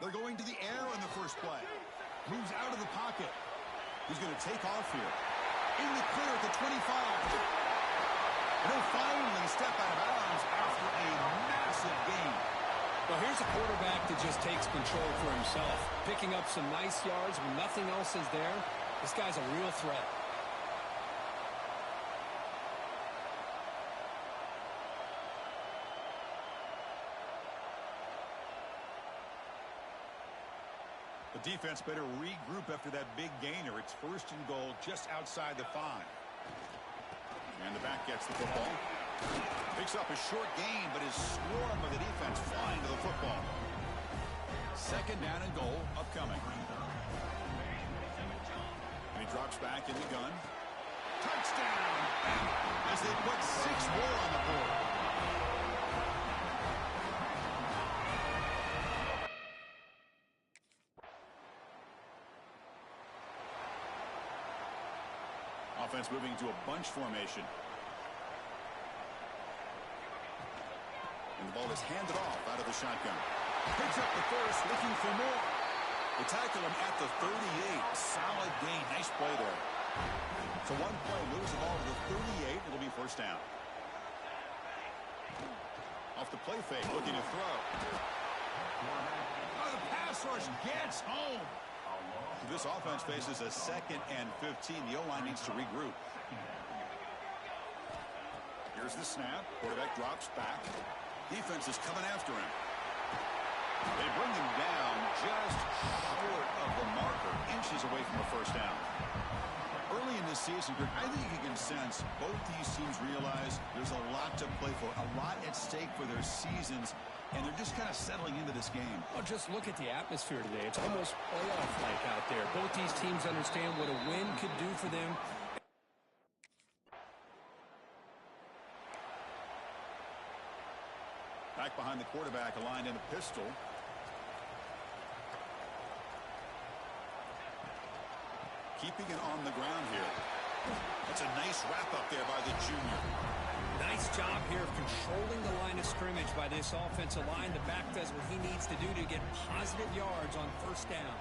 They're going to the air on the first play. Moves out of the pocket. He's going to take off here. In the clear at the 25. And he'll finally step out of bounds after a massive gain. Well, here's a quarterback that just takes control for himself. Picking up some nice yards when nothing else is there. This guy's a real threat. The defense better regroup after that big gainer. It's first and goal just outside the 5. And the back gets the football. Picks up a short gain, but his swarm of the defense flying to the football. Second down and goal upcoming. And he drops back in the gun. Touchdown! As they put 6 more on the board. Offense moving to a bunch formation. And the ball is handed off out of the shotgun. Picks up the first, looking for more. They tackle him at the 38. Solid gain. Nice play there. So one play moves the ball to the 38. It'll be first down. Off the play fake, looking to throw. Oh, the pass rush gets home. This offense faces a 2nd and 15. The O-line needs to regroup. Here's the snap. Quarterback drops back. Defense is coming after him. They bring him down just short of the marker, inches away from a first down. Early in this season, I think you can sense both these teams realize there's a lot to play for, a lot at stake for their seasons, and they're just kind of settling into this game. Well, just look at the atmosphere today. It's almost playoff-like out there. Both these teams understand what a win could do for them. Back behind the quarterback, aligned in a pistol. Keeping it on the ground here. That's a nice wrap-up there by the junior. Nice job here of controlling the line of scrimmage by this offensive line. The back does what he needs to do to get positive yards on first down.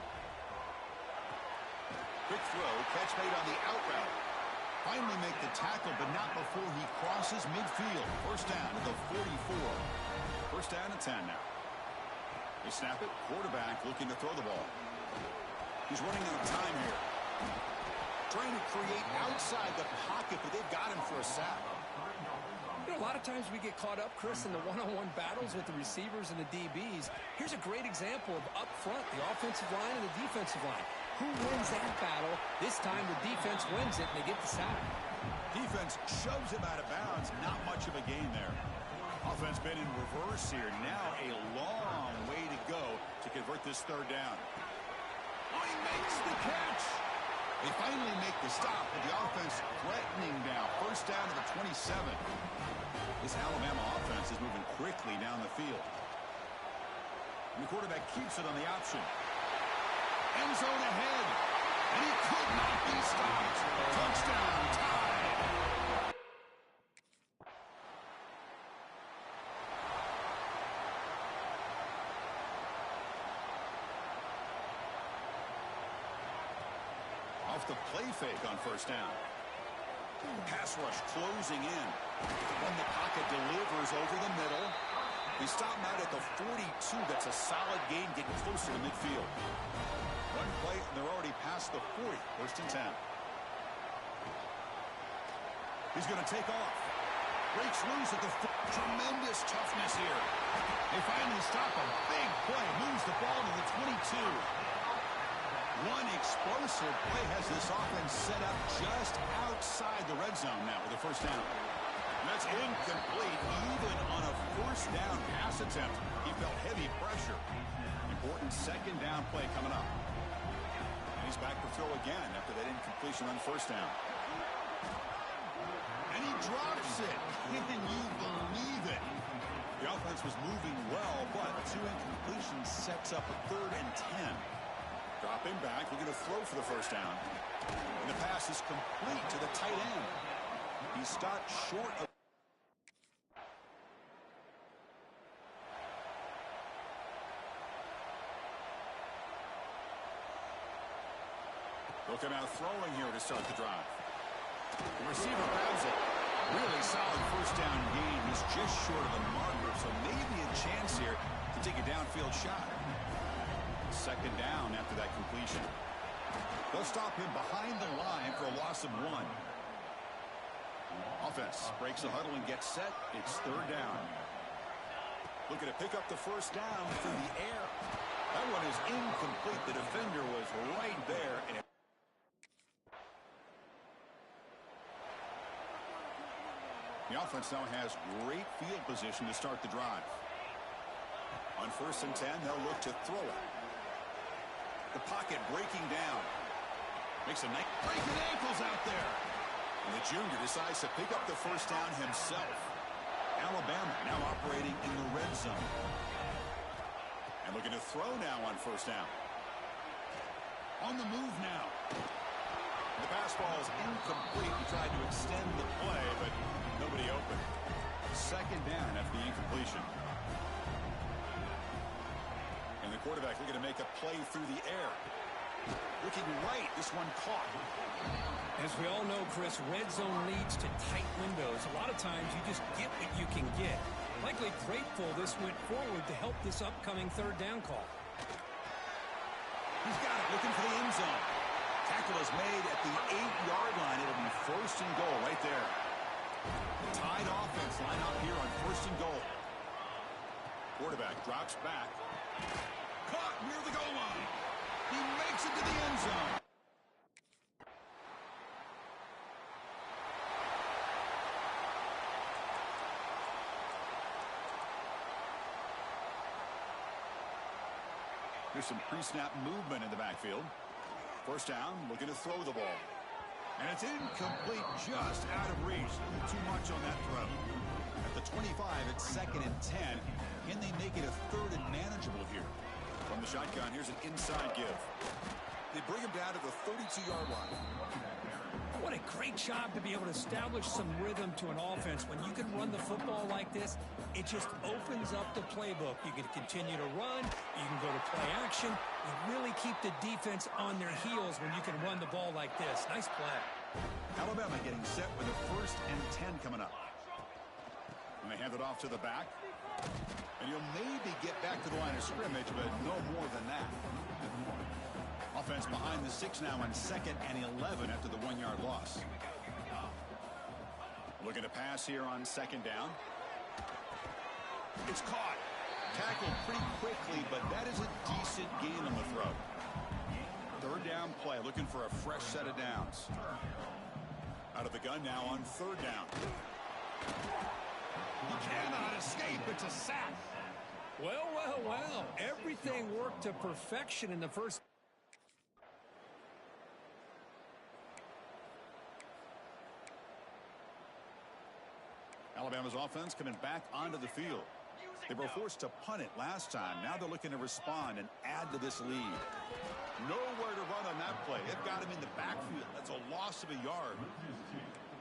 Quick throw, catch made on the out route. Finally make the tackle, but not before he crosses midfield. First down to the 44. First down and 10 now. They snap it. Quarterback looking to throw the ball. He's running out of time here. Trying to create outside the pocket, but they've got him for a sack. You know, a lot of times we get caught up, Chris, in the one-on-one battles with the receivers and the DBs. Here's a great example of up front, the offensive line and the defensive line. Who wins that battle? This time the defense wins it, and they get the sack. Defense shoves him out of bounds. Not much of a gain there. Offense been in reverse here. Now a long way to go to convert this third down. Oh, he makes the catch. They finally make the stop, but the offense threatening now. First down to the 27. This Alabama offense is moving quickly down the field. And the quarterback keeps it on the option. End zone ahead. And he could not be stopped. Touchdown, tie. Off the play fake on first down. Pass rush closing in. When the pocket delivers over the middle. They stop him out at the 42. That's a solid gain, getting closer to midfield. One play, and they're already past the 40. First and 10. He's going to take off. Breaks loose at the tremendous toughness here. They finally stop him. Big play. Moves the ball to the 22. One explosive play has this offense set up just outside the red zone now with a first down. And that's incomplete. Even on a first down pass attempt, he felt heavy pressure. Important second down play coming up. And he's back to throw again after that incompletion on first down. And he drops it. Can you believe it? The offense was moving well, but 2 incompletions sets up a 3rd and 10. Dropping back, looking to throw for the first down. And the pass is complete to the tight end. He stopped short of... They'll come out throwing here to start the drive. The receiver grabs it. Really solid first down gain. He's just short of the marker, so maybe a chance here to take a downfield shot. Second down after that completion. They'll stop him behind the line for a loss of 1. Offense breaks the huddle and gets set. It's third down. Looking to pick up the first down through the air. That one is incomplete. The defender was right there. And the offense now has great field position to start the drive. On 1st and 10, they'll look to throw it. The pocket breaking down. Makes a nice breaking ankles out there. And the junior decides to pick up the first down himself. Alabama now operating in the red zone. And looking to throw now on first down. On the move now. The pass ball is incomplete. He tried to extend the play, but nobody open. Second down after the incompletion. And the quarterback looking to make a play through the air. Looking right, this one caught. As we all know, Chris, red zone leads to tight windows. A lot of times you just get what you can get. Likely grateful this went forward to help this upcoming third down call. He's got it, looking for the end zone. Tackle is made at the 8-yard line. It'll be first and goal right there. The tied offense line up here on first and goal. Quarterback drops back. Caught near the goal line. He makes it to the end zone. There's some pre-snap movement in the backfield. First down, looking to throw the ball. And it's incomplete, just out of reach. Too much on that throw. At the 25, it's 2nd and 10. Can they make it a third and manageable here? From the shotgun, here's an inside give. They bring him down to the 32-yard line. What a great job to be able to establish some rhythm to an offense. When you can run the football like this, it just opens up the playbook. You can continue to run. You can go to play action. You really keep the defense on their heels when you can run the ball like this. Nice play. Alabama getting set with a 1st and 10 coming up. And they hand it off to the back. And you'll maybe get back to the line of scrimmage, but no more than that. Offense behind the 6 now on 2nd and 11 after the 1-yard loss. Looking to pass here on 2nd down. It's caught. Tackled pretty quickly, but that is a decent gain on the throw. Third down play, looking for a fresh set of downs. Out of the gun now on 3rd down. He cannot escape. It's a sack. Well, well, well. Everything worked to perfection in the first. Alabama's offense coming back onto the field. They were forced to punt it last time. Now they're looking to respond and add to this lead. Nowhere to run on that play. They've got him in the backfield. That's a loss of a yard.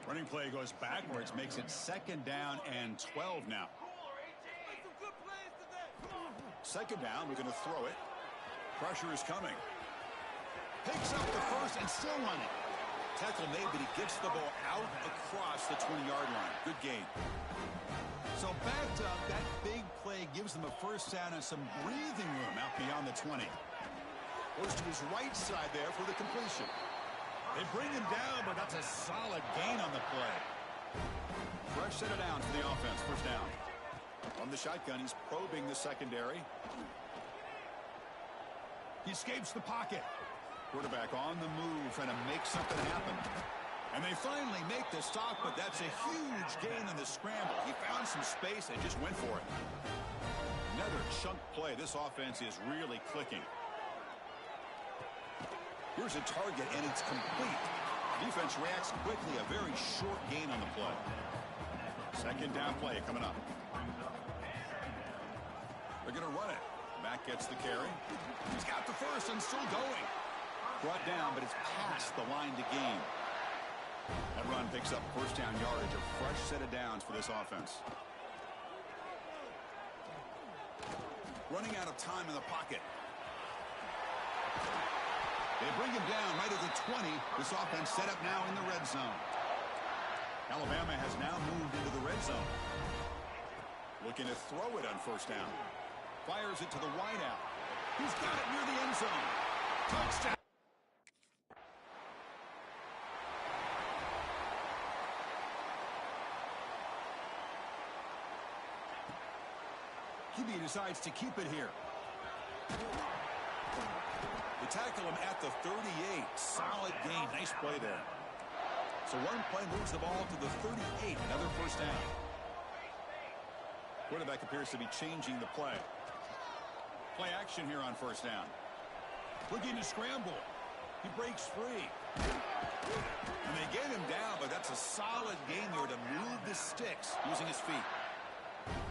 Running play goes backwards, makes it 2nd down and 12 now. 2nd down, we're going to throw it. Pressure is coming. Picks up the first and still running. Tackle made, but he gets the ball out across the 20-yard line. Good gain. So backed up, that big play gives them a first down and some breathing room out beyond the 20. Goes to his right side there for the completion. They bring him down, but that's a solid gain on the play. Fresh set of downs for the offense. First down. On the shotgun, he's probing the secondary. He escapes the pocket. Quarterback on the move, trying to make something happen. And they finally make the stop, but that's a huge gain in the scramble. He found some space and just went for it. Another chunk play. This offense is really clicking. Here's a target, and it's complete. Defense reacts quickly. A very short gain on the play. 2nd down play coming up. They're going to run it. Mack gets the carry. He's got the first and still going. Brought down, but it's past the line to gain. That run picks up first down yardage. A fresh set of downs for this offense. Running out of time in the pocket. They bring him down right at the 20. This offense set up now in the red zone. Alabama has now moved into the red zone. Looking to throw it on first down. Fires it to the wideout. He's got it near the end zone. Touchdown. QB decides to keep it here. They tackle him at the 38. Solid gain. Nice play there. So one play moves the ball to the 38. Another first down. Quarterback appears to be changing the play. Play action here on first down. Looking to scramble. He breaks free. And they get him down, but that's a solid gain there to move the sticks using his feet.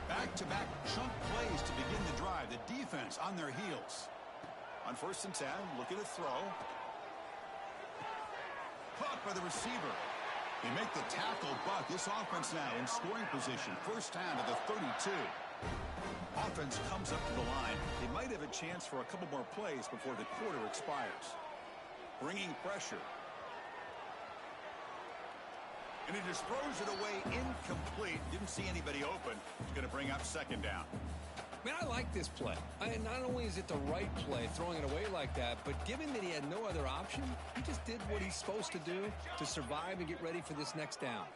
Back-to-back chunk plays to begin the drive. The defense on their heels. On first and 10, looking to throw. Caught by the receiver. They make the tackle, but this offense now in scoring position. First down to the 32. Offense comes up to the line. They might have a chance for a couple more plays before the quarter expires. Bringing pressure. And he just throws it away incomplete. Didn't see anybody open. He's going to bring up second down. Man, I like this play. Not only is it the right play, throwing it away like that, but given that he had no other option, he just did what he's supposed to do to survive and get ready for this next down.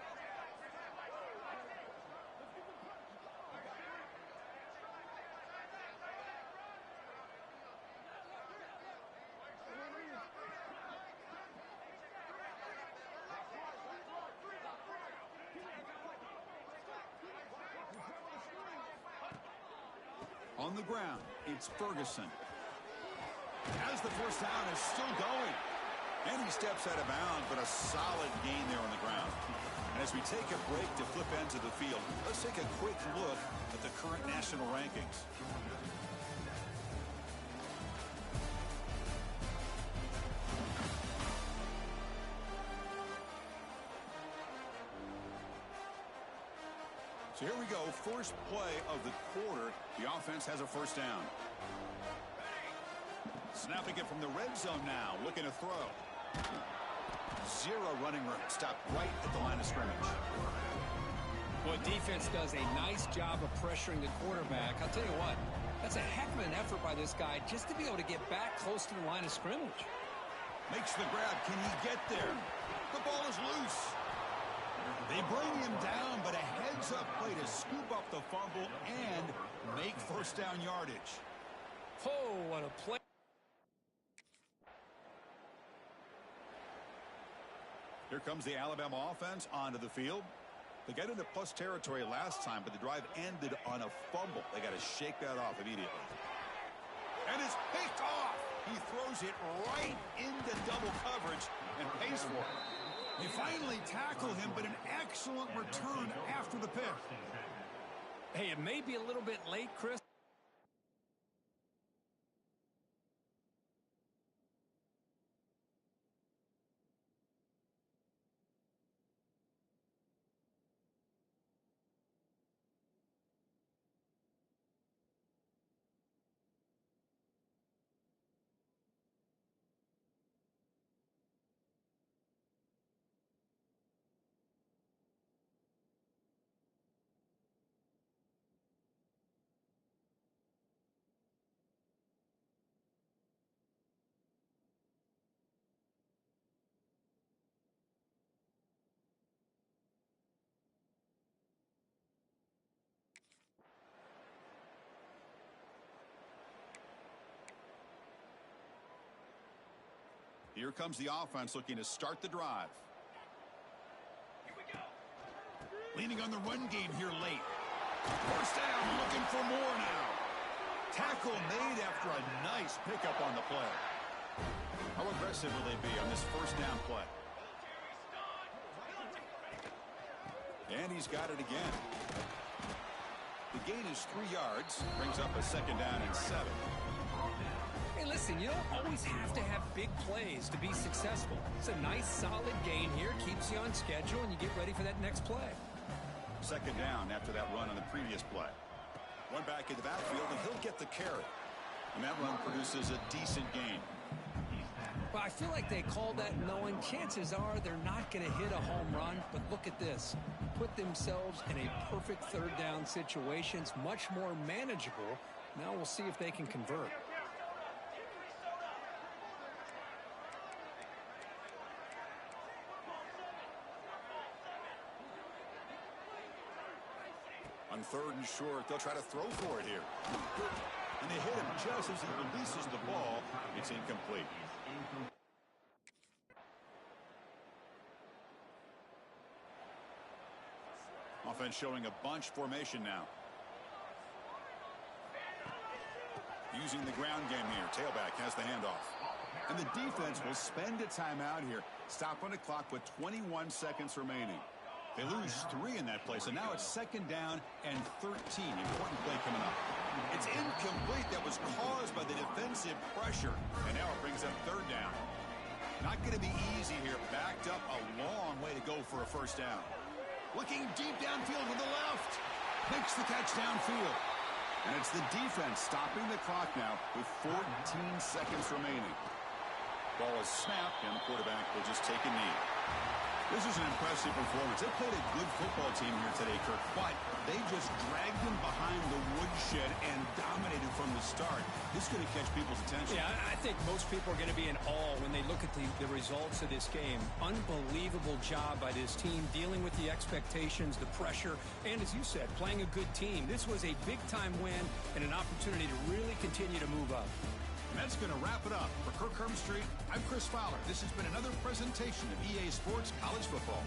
On the ground, it's Ferguson. As the first down is still going. And he steps out of bounds, but a solid gain there on the ground. And as we take a break to flip ends of the field, let's take a quick look at the current national rankings. So here we go, first play of the quarter. The offense has a first down. Snapping it from the red zone now, looking to throw. Zero running room, stopped right at the line of scrimmage. Well, defense does a nice job of pressuring the quarterback. I'll tell you what, that's a heck of an effort by this guy just to be able to get back close to the line of scrimmage. Makes the grab, can he get there? The ball is loose. They bring him down, but a heads-up play to scoop up the fumble and make first down yardage. Oh, what a play. Here comes the Alabama offense onto the field. They got into plus territory last time, but the drive ended on a fumble. They got to shake that off immediately. And it's picked off. He throws it right into double coverage and pays for it. They finally tackle him, but an excellent return after the pick. Hey, it may be a little bit late, Chris. Here comes the offense looking to start the drive. Leaning on the run game here late. First down, looking for more now. Tackle made after a nice pickup on the play. How aggressive will they be on this first down play? And he's got it again. The gain is 3 yards. Brings up a second down and 7. Hey, listen, you don't always have to have big plays to be successful. It's a nice, solid gain here. Keeps you on schedule, and you get ready for that next play. Second down after that run on the previous play. One back in the backfield, and he'll get the carry. And that run produces a decent gain. Well, I feel like they called that knowing chances are they're not going to hit a home run, but look at this. Put themselves in a perfect third down situation. It's much more manageable. Now we'll see if they can convert. On 3rd and short, they'll try to throw for it here. And they hit him just as he releases the ball. It's incomplete. Offense showing a bunch formation now. Using the ground game here. Tailback has the handoff. And the defense will spend a timeout here. Stop on the clock with 21 seconds remaining. They lose 3 in that play, so now it's 2nd down and 13. Important play coming up. It's incomplete. That was caused by the defensive pressure. And now it brings up 3rd down. Not going to be easy here. Backed up a long way to go for a 1st down. Looking deep downfield with the left. Makes the catch downfield. And it's the defense stopping the clock now with 14 seconds remaining. Ball is snapped, and the quarterback will just take a knee. This is an impressive performance. They played a good football team here today, Kirk, but they just dragged them behind the woodshed and dominated from the start. This is going to catch people's attention. Yeah, I think most people are going to be in awe when they look at the results of this game. Unbelievable job by this team dealing with the expectations, the pressure, and as you said, playing a good team. This was a big-time win and an opportunity to really continue to move up. And that's going to wrap it up. For Kirk Herbstreit, I'm Chris Fowler. This has been another presentation of EA Sports College Football.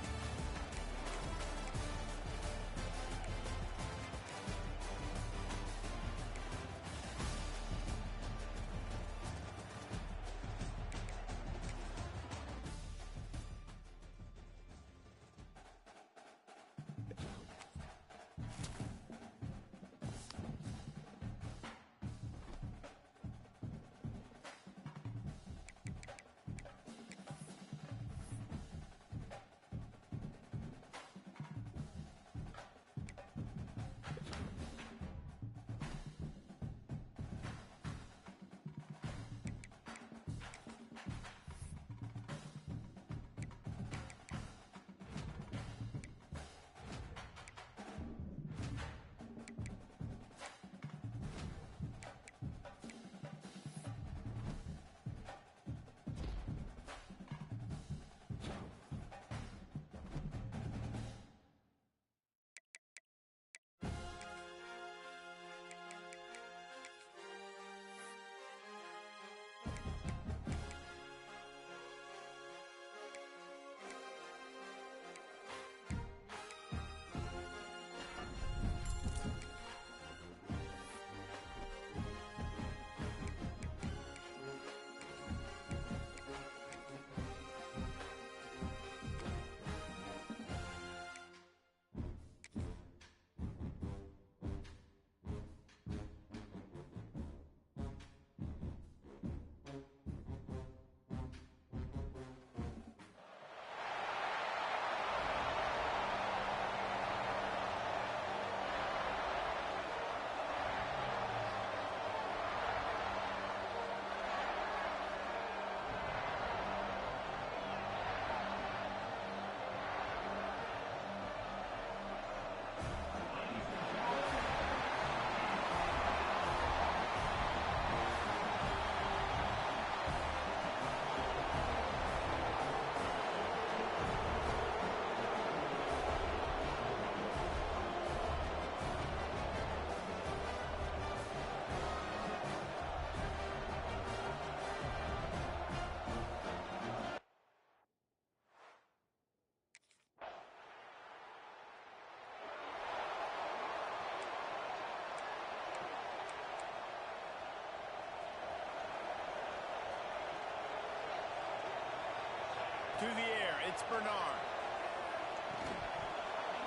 To the air, it's Bernard.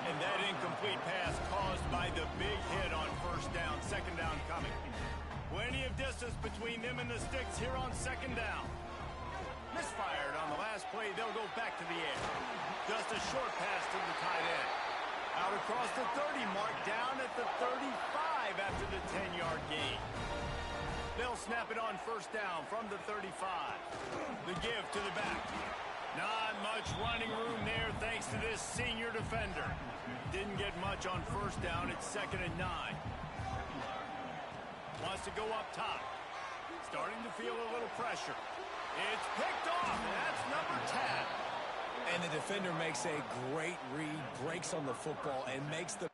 And that incomplete pass caused by the big hit on 1st down, 2nd down coming. Plenty of distance between them and the sticks here on 2nd down. Misfired on the last play, they'll go back to the air. Just a short pass to the tight end. Out across the 30 mark, down at the 35 after the 10-yard gain. They'll snap it on first down from the 35. The give to the back. Not much running room there thanks to this senior defender. Didn't get much on first down. It's 2nd and 9. Wants to go up top. Starting to feel a little pressure. It's picked off. That's number 10. And the defender makes a great read, breaks on the football, and makes the...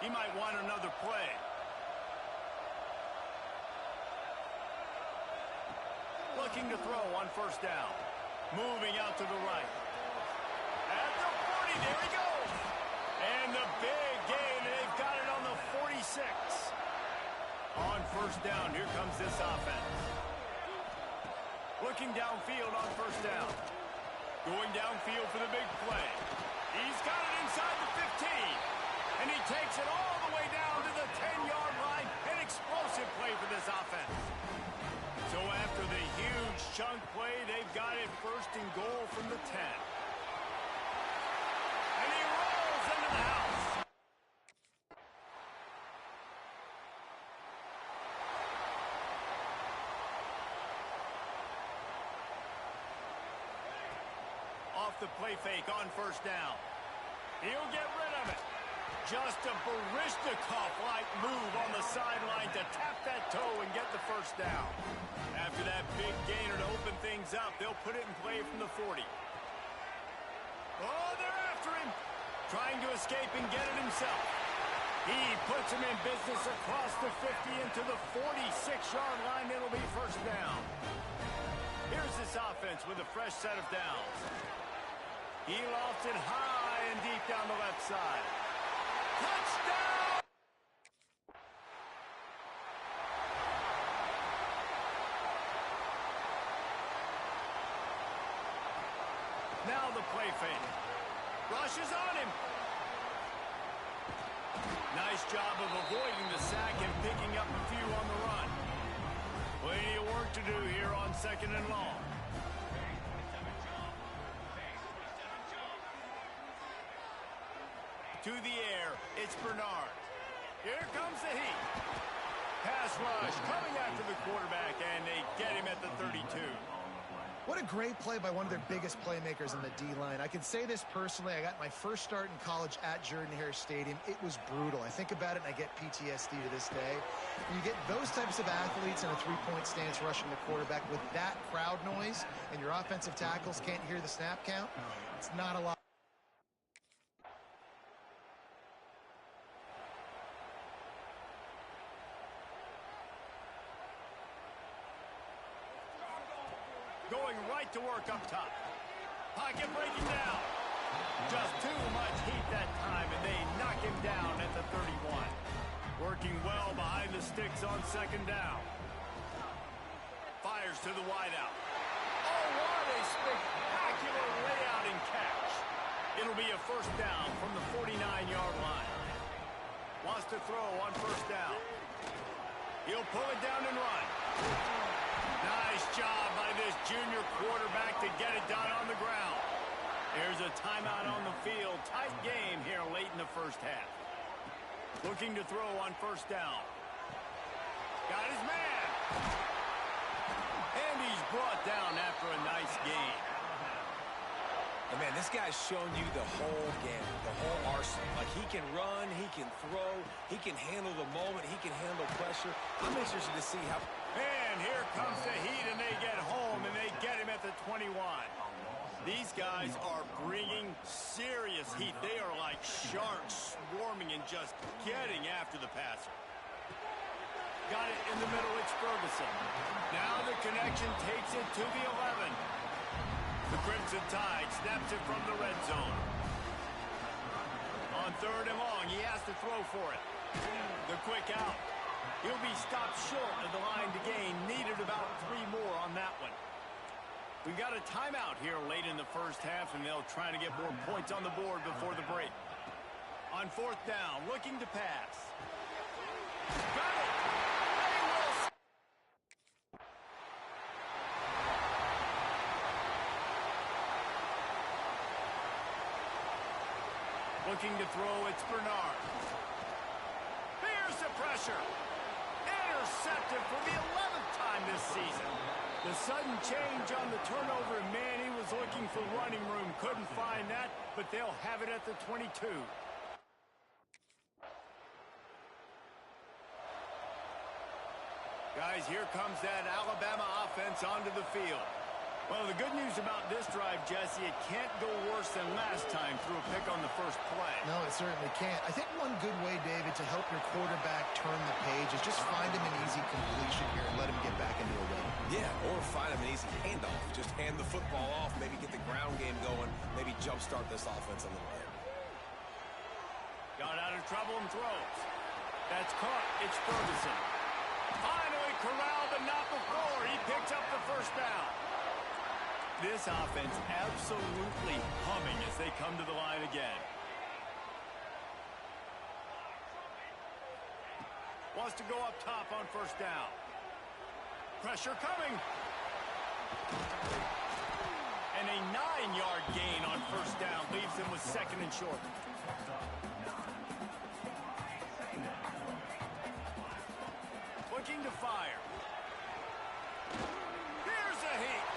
He might want another play. Looking to throw on first down. Moving out to the right. At the 40, there he goes. And the big gain, they've got it on the 46. On first down, here comes this offense. Looking downfield on first down. Going downfield for the big play. He's got it inside the 15. And he takes it all the way down to the 10-yard line. An explosive play for this offense. So after the huge chunk play, they've got it 1st and goal from the 10. And he rolls into the house. Off the play fake on first down. He'll get rid of it. Just a Baryshnikov-like move on the sideline to tap that toe and get the first down. After that big gainer to open things up, they'll put it in play from the 40. Oh, they're after him. Trying to escape and get it himself. He puts him in business across the 50 into the 46-yard line. It'll be first down. Here's this offense with a fresh set of downs. He lofts it high and deep down the left side. Touchdown! Now the play fake. Rushes on him. Nice job of avoiding the sack and picking up a few on the run. Plenty of work to do here on 2nd and long. To the air, it's Bernard. Here comes the heat. Pass rush coming after the quarterback, and they get him at the 32. What a great play by one of their biggest playmakers in the D-line. I can say this personally. I got my first start in college at Jordan-Hare Stadium. It was brutal. I think about it, and I get PTSD to this day. When you get those types of athletes in a three-point stance rushing the quarterback with that crowd noise, and your offensive tackles can't hear the snap count, it's not a lot. Going right to work up top. Pocket breaking down. Just too much heat that time, and they knock him down at the 31. Working well behind the sticks on 2nd down. Fires to the wideout. Oh, what a spectacular layout and catch. It'll be a first down from the 49-yard line. Wants to throw on first down. He'll pull it down and run. Nice job by this junior quarterback to get it done on the ground. There's a timeout on the field. Tight game here late in the first half. Looking to throw on first down. Got his man. And he's brought down after a nice gain. And man, this guy's shown you the whole game, the whole arsenal. Like, he can run, he can throw, he can handle the moment, he can handle pressure. I'm interested to see how... And here comes the heat, and they get home, and they get him at the 21. These guys are bringing serious heat. They are like sharks swarming and just getting after the passer. Got it in the middle, it's Ferguson. Now the connection takes it to the 11. The Crimson Tide snaps it from the red zone. On 3rd and long, he has to throw for it. The quick out. He'll be stopped short of the line to gain. Needed about 3 more on that one. We've got a timeout here late in the first half, and they'll try to get more points on the board before the break. On 4th down, looking to pass. Got it! They will... Looking to throw, it's Bernard. Here's the pressure. Intercepted for the 11th time this season. The sudden change on the turnover, man, he was looking for running room. Couldn't find that, but they'll have it at the 22. Guys, here comes that Alabama offense onto the field. Well, the good news about this drive, Jesse, it can't go worse than last time through a pick on the first play. No, it certainly can't. I think one good way, David, to help your quarterback turn the page is just find him an easy completion here and let him get back into a rhythm. Yeah, or find him an easy handoff. Just hand the football off, maybe get the ground game going, maybe jumpstart this offense a little bit. Got out of trouble and throws. That's caught. It's Ferguson. Finally corralled, but not before. He picks up the first down. This offense absolutely humming as they come to the line again. Wants to go up top on first down. Pressure coming. And a 9-yard gain on first down leaves them with second and short. Looking to fire. Here's a heat.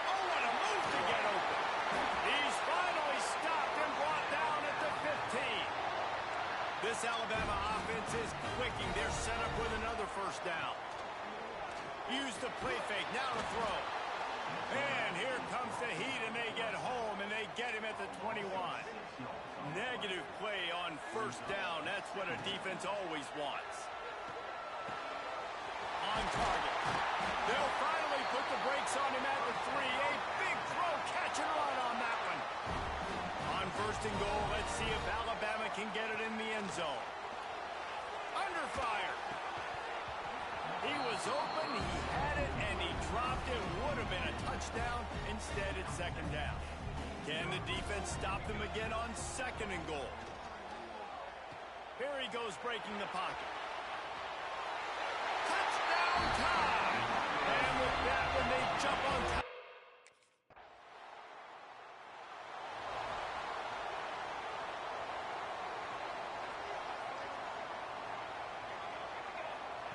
Oh, what a move to get open. He's finally stopped and brought down at the 15. This Alabama offense is clicking. They're set up with another first down. Use the play fake. Now to throw. And here comes the heat, and they get home, and they get him at the 21. Negative play on first down. That's what a defense always wants. On target. They'll finally put the brakes on him at the 3. A big throw, catch and run on that one. On first and goal, let's see if Alabama can get it in the end zone. Under fire. He was open, he had it, and he dropped it. Would have been a touchdown. Instead, it's second down. Can the defense stop them again on second and goal? Here he goes breaking the pocket. Touchdown time! And with that one, they jump on top.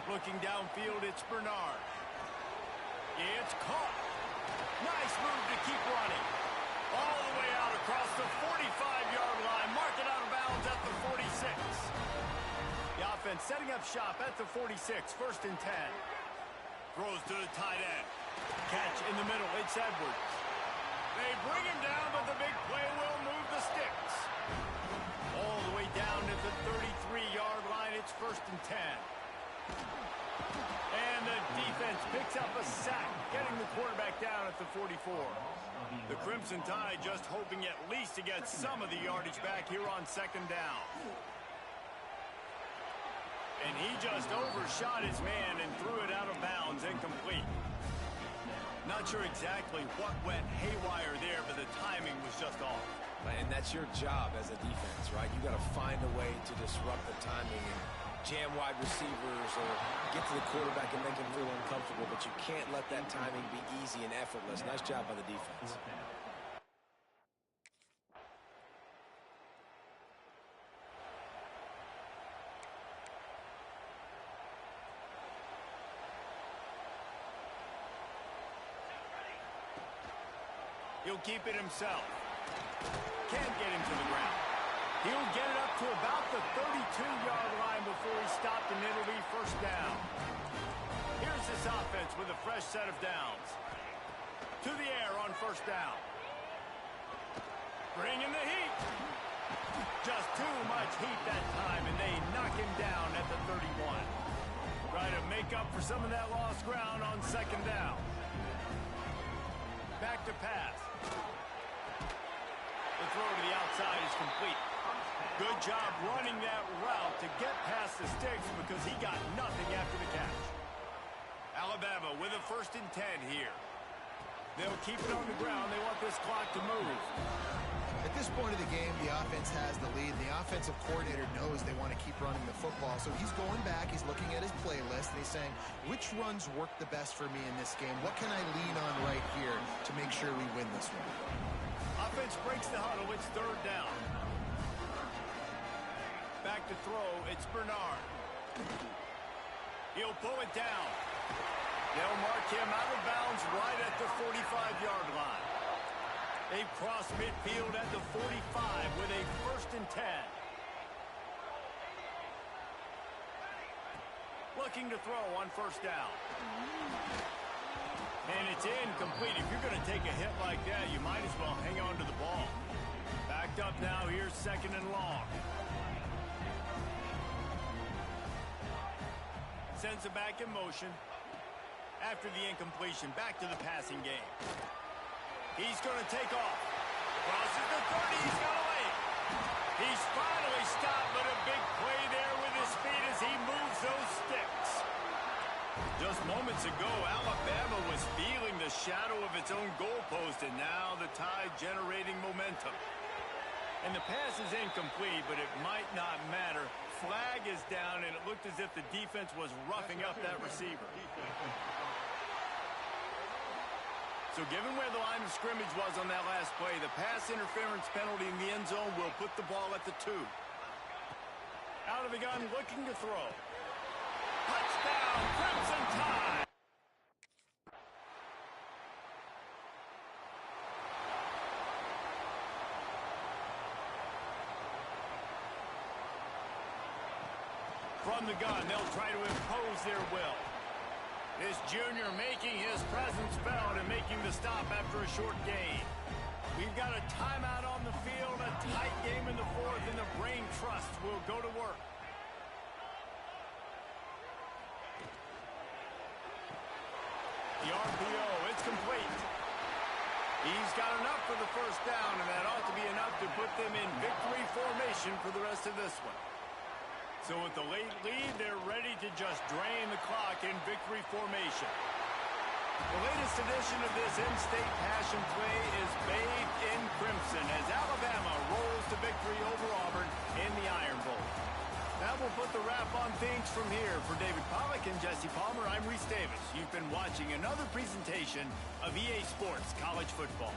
Looking downfield, it's Bernard. It's caught. Nice move to keep running. All the way out across the 45-yard line. Mark it out of bounds at the 46. The offense setting up shop at the 46. First and 10. Throws to the tight end. Catch in the middle. It's Edwards. They bring him down, but the big play will move the sticks. All the way down at the 33-yard line. It's first and 10. And the defense picks up a sack, getting the quarterback down at the 44. The Crimson Tide just hoping at least to get some of the yardage back here on second down. And he just overshot his man and threw it out of bounds, incomplete. Not sure exactly what went haywire there, but the timing was just off. And that's your job as a defense, right? You got to find a way to disrupt the timing and jam wide receivers or get to the quarterback and make him feel uncomfortable, but you can't let that timing be easy and effortless. Nice job by the defense. He'll keep it himself. Can't get him to the ground. He'll get it up to about the 32-yard line before he's stopped, and it'll be first down. Here's this offense with a fresh set of downs. To the air on first down. Bringing the heat. Just too much heat that time, and they knock him down at the 31. Try to make up for some of that lost ground on second down. Back to pass. The throw to the outside is complete. Good job running that route to get past the sticks because he got nothing after the catch. Alabama with a first and 10 here. They'll keep it on the ground. They want this clock to move. At this point of the game, the offense has the lead. The offensive coordinator knows they want to keep running the football. So he's going back, he's looking at his playlist, and he's saying, which runs work the best for me in this game? What can I lean on right here to make sure we win this one? Offense breaks the huddle. It's third down. Back to throw, it's Bernard. He'll pull it down. They'll mark him out of bounds right at the 45-yard line. They've crossed midfield at the 45 with a 1st and 10. Looking to throw on 1st down. And it's incomplete. If you're going to take a hit like that, you might as well hang on to the ball. Backed up now, here's 2nd and long. Sends it back in motion. After the incompletion, back to the passing game. He's going to take off. Crosses the 30, he's got away. He's finally stopped, but a big play there with his feet as he moves those sticks. Just moments ago, Alabama was feeling the shadow of its own goalpost, and now the Tide generating momentum. And the pass is incomplete, but it might not matter. Flag is down, and it looked as if the defense was roughing up that receiver. So given where the line of scrimmage was on that last play, the pass interference penalty in the end zone will put the ball at the 2. Out of the gun, looking to throw. Touchdown, Crimson Tide! From the gun, they'll try to impose their will. This junior making his presence felt and making the stop after a short gain. We've got a timeout on the field, a tight game in the 4th, and the Brain Trust will go to work. The RPO, it's complete. He's got enough for the 1st down, and that ought to be enough to put them in victory formation for the rest of this one. So with the late lead, they're ready to just drain the clock in victory formation. The latest edition of this in-state passion play is bathed in crimson as Alabama rolls to victory over Auburn in the Iron Bowl. That will put the wrap on things from here. For David Pollack and Jesse Palmer, I'm Reese Davis. You've been watching another presentation of EA Sports College Football.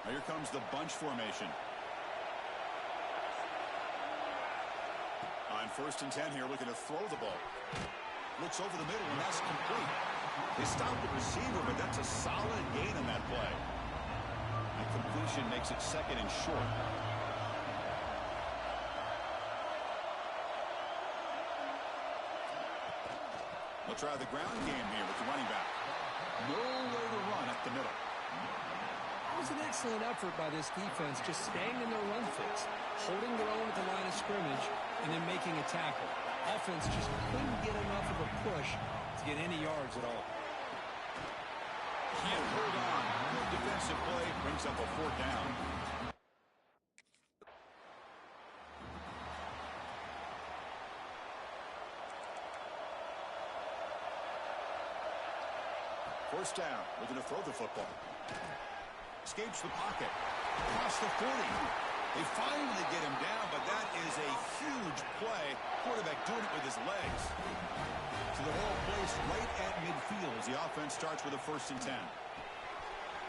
Now here comes the bunch formation. On 1st and 10 here, looking to throw the ball. Looks over the middle, and that's complete. They stopped the receiver, but that's a solid gain on that play. And completion makes it 2nd and short. They'll try the ground game here with the running back. Nowhere to run at the middle. It was an excellent effort by this defense, just staying in their run fix, holding their own at the line of scrimmage, and then making a tackle. Offense just couldn't get enough of a push to get any yards at all. Can't hold on. Good defensive play brings up a 4th down. First down, looking to throw the football. Escapes the pocket. Across the 40. They finally get him down, but that is a huge play. Quarterback doing it with his legs. So the ball placed right at midfield as the offense starts with a 1st and 10.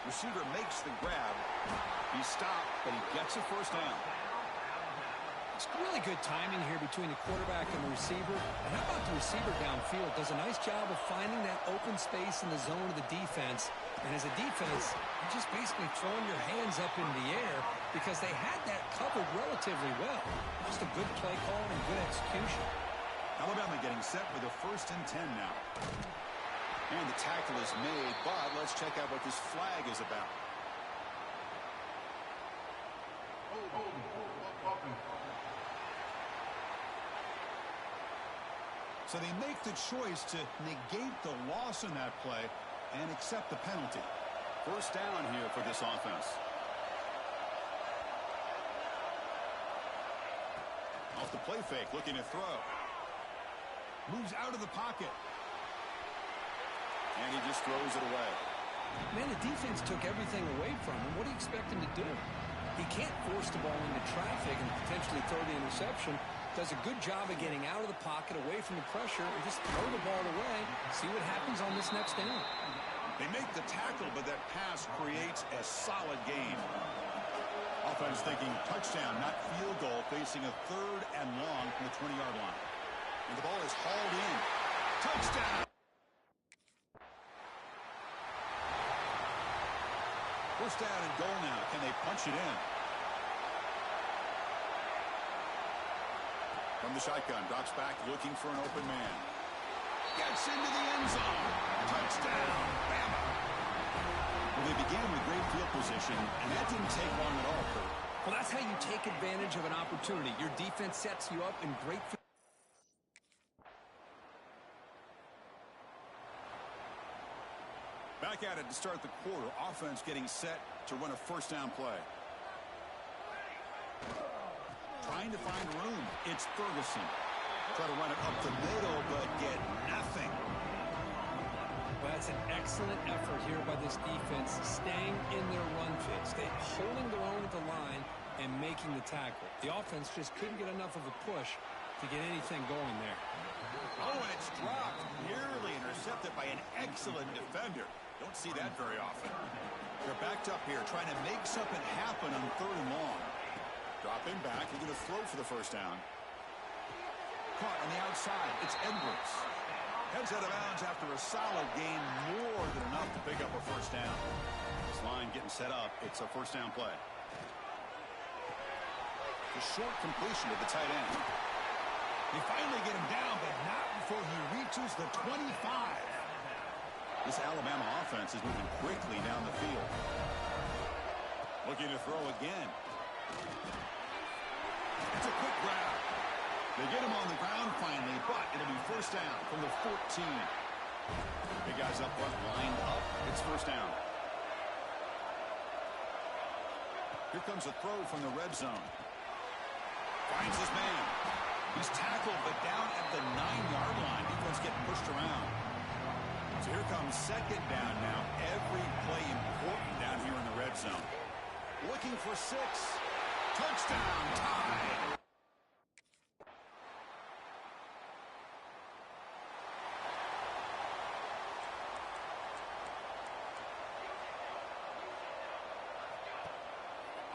Receiver makes the grab. He's stopped, but he gets a 1st down. It's really good timing here between the quarterback and the receiver. And how about the receiver downfield? Does a nice job of finding that open space in the zone of the defense. And as a defense, you're just basically throwing your hands up in the air because they had that covered relatively well. Just a good play call and good execution. Alabama getting set with a 1st and 10 now. And the tackle is made, but let's check out what this flag is about. So they make the choice to negate the loss in that play and accept the penalty. 1st down here for this offense. Off the play fake, looking to throw. Moves out of the pocket. And he just throws it away. Man, the defense took everything away from him. What do you expect him to do? He can't force the ball into traffic and potentially throw the interception. Does a good job of getting out of the pocket, away from the pressure, and just throw the ball away. See what happens on this next down. They make the tackle, but that pass creates a solid gain. Offense thinking touchdown, not field goal, facing a 3rd and long from the 20-yard line. And the ball is hauled in. Touchdown! First down and goal now. Can they punch it in? From the shotgun, drops back, looking for an open man. Gets into the end zone. Touchdown, Bama. Well, they began with great field position, and that didn't take long at all, Kurt. Well, that's how you take advantage of an opportunity. Your defense sets you up in great field. Back at it to start the quarter. Offense getting set to run a 1st down play. Trying to find room. It's Ferguson. Try to run it up the middle, but get nothing. Well, that's an excellent effort here by this defense, staying in their run fix. They're holding their own at the line and making the tackle. The offense just couldn't get enough of a push to get anything going there. Oh, and it's dropped. Nearly intercepted by an excellent defender. Don't see that very often. They're backed up here, trying to make something happen on 3rd and long. Dropping back, they're going to throw for the 1st down. Caught on the outside, it's Edwards. Heads out of bounds after a solid gain, more than enough to pick up a 1st down. This line getting set up, it's a 1st down play. The short completion to the tight end. They finally get him down, but not before he reaches the 25. This Alabama offense is moving quickly down the field. Looking to throw again. It's a quick grab. They get him on the ground finally, but it'll be 1st down from the 14. Big guys up front, lined up. It's 1st down. Here comes a throw from the red zone. Finds his man. He's tackled, but down at the 9-yard line. Defense getting pushed around. So here comes 2nd down now. Every play important down here in the red zone. Looking for 6. Touchdown, tie.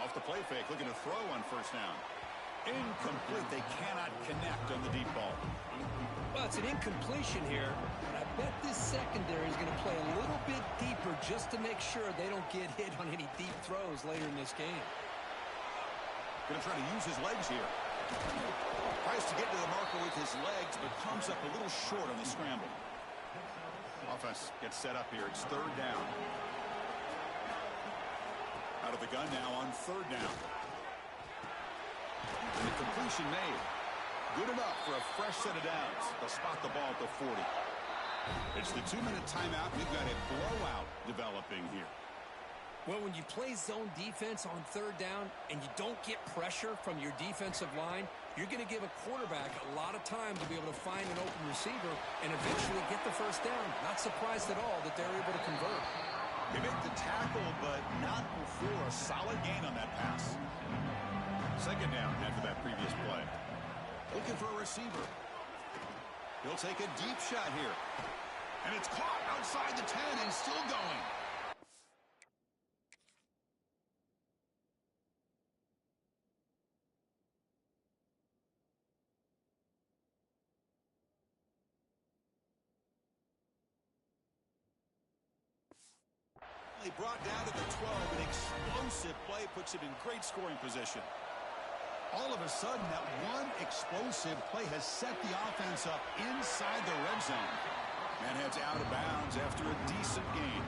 Off the play fake, looking to throw on first down. Incomplete. They cannot connect on the deep ball. Well, it's an incompletion here, but I bet this secondary is going to play a little bit deeper just to make sure they don't get hit on any deep throws later in this game. Going to try to use his legs here. Tries to get to the marker with his legs, but comes up a little short on the scramble. Offense gets set up here. It's third down. Out of the gun now on third down. And the completion made. Good enough for a fresh set of downs. They'll spot the ball at the 40. It's the 2-minute timeout. We've got a blowout developing here. Well, when you play zone defense on third down and you don't get pressure from your defensive line, you're going to give a quarterback a lot of time to be able to find an open receiver and eventually get the first down. Not surprised at all that they're able to convert. They make the tackle, but not before a solid gain on that pass. Second down after that previous play. Looking for a receiver. He'll take a deep shot here. And it's caught outside the 10 and still going. Brought down to the 12. An explosive play puts it in great scoring position. All of a sudden, that one explosive play has set the offense up inside the red zone. And heads out of bounds after a decent gain.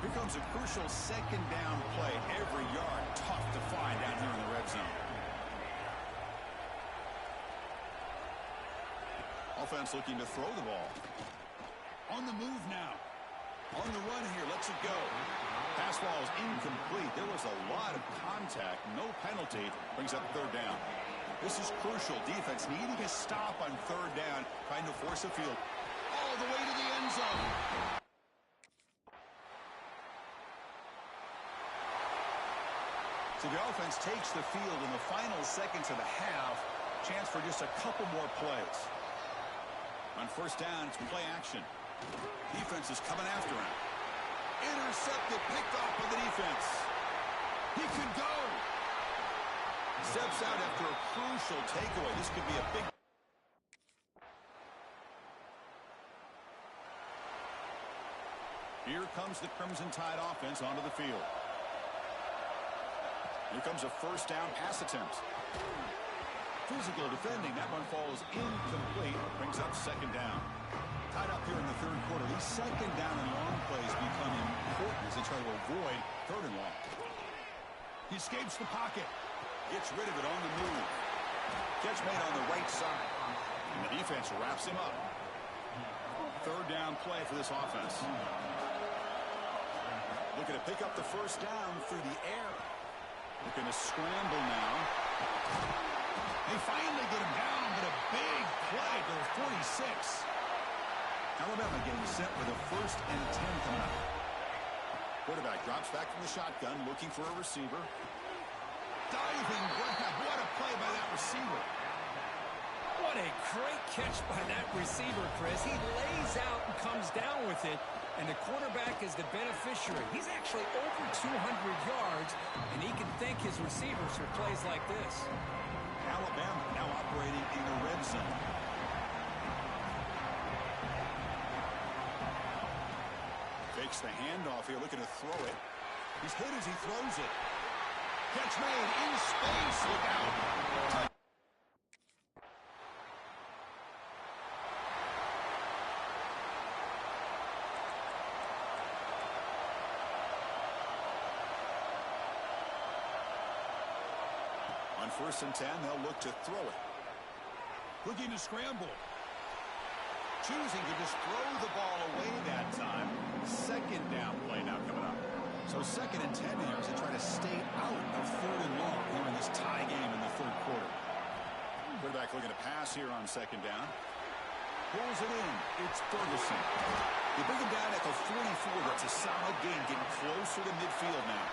Here comes a crucial second down play. Every yard tough to find down here in the red zone. Offense looking to throw the ball. On the move now. On the run here, lets it go. Pass ball is incomplete. There was a lot of contact. No penalty. Brings up third down. This is crucial. Defense needing a stop on third down. Trying to force a field. All the way to the end zone. So the offense takes the field in the final seconds of the half. Chance for just a couple more plays. On first down, it's play action. Defense is coming after him. Intercepted, picked off by the defense. He could go. Steps out after a crucial takeaway. This could be a big... Here comes the Crimson Tide offense onto the field. Here comes a first down pass attempt. Physical defending. That one falls incomplete. Brings up second down. Tied up here in the third quarter. These second down and long plays become important as they try to avoid third and long. He escapes the pocket. Gets rid of it on the move. Catch made on the right side. And the defense wraps him up. Third down play for this offense. Looking to pick up the first down through the air. Looking to scramble now. They finally get him down, but a big play to the 46. Alabama getting set with a first and 10 coming up. Quarterback drops back from the shotgun, looking for a receiver. Diving grab. What a play by that receiver. What a great catch by that receiver, Chris. He lays out and comes down with it, and the quarterback is the beneficiary. He's actually over 200 yards, and he can thank his receivers for plays like this. Alabama now operating in the red zone. Fakes the handoff here, looking to throw it. He's hit as he throws it. Catch made in space. Look out. On first and 10, they'll look to throw it. Looking to scramble. Choosing to just throw the ball away that time. Second down play now coming up. So second and 10 here as they try to stay out of third and long here in this tie game in the third quarter. Quarterback looking to pass here on second down. Pulls it in. It's Ferguson. They bring him down at the 44. That's a solid gain, getting closer to midfield now.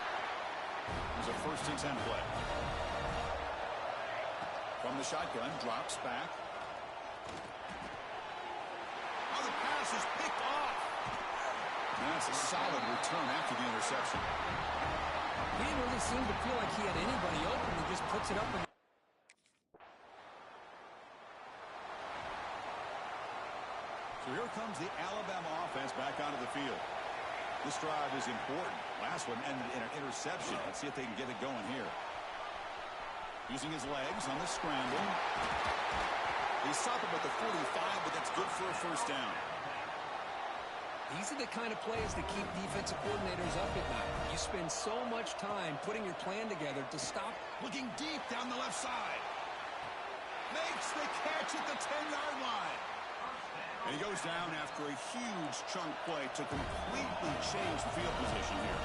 There's a first and 10 play. From the shotgun, drops back. Oh, the pass is picked off. And that's a solid return after the interception. He didn't really seem to feel like he had anybody open. He just puts it up. So here comes the Alabama offense back onto the field. This drive is important. Last one ended in an interception. Let's see if they can get it going here. Using his legs on the scramble. They stop him at the 45, but that's good for a first down. These are the kind of plays that keep defensive coordinators up at night. You spend so much time putting your plan together to stop. Looking deep down the left side. Makes the catch at the 10-yard line. And he goes down after a huge chunk play to completely change the field position here.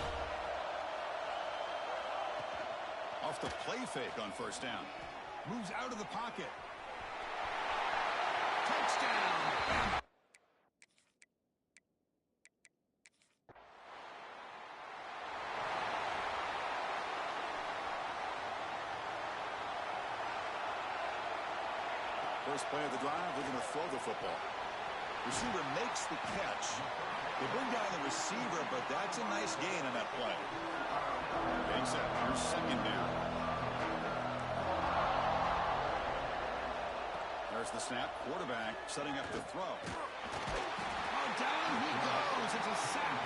Off the play fake on first down. Moves out of the pocket. Touchdown! First play of the drive, we're going to throw the football. Receiver makes the catch. They bring down the receiver, but that's a nice gain on that play. Being set, here's second down. There's the snap. Quarterback setting up the throw. Oh, down he goes. It's a sack.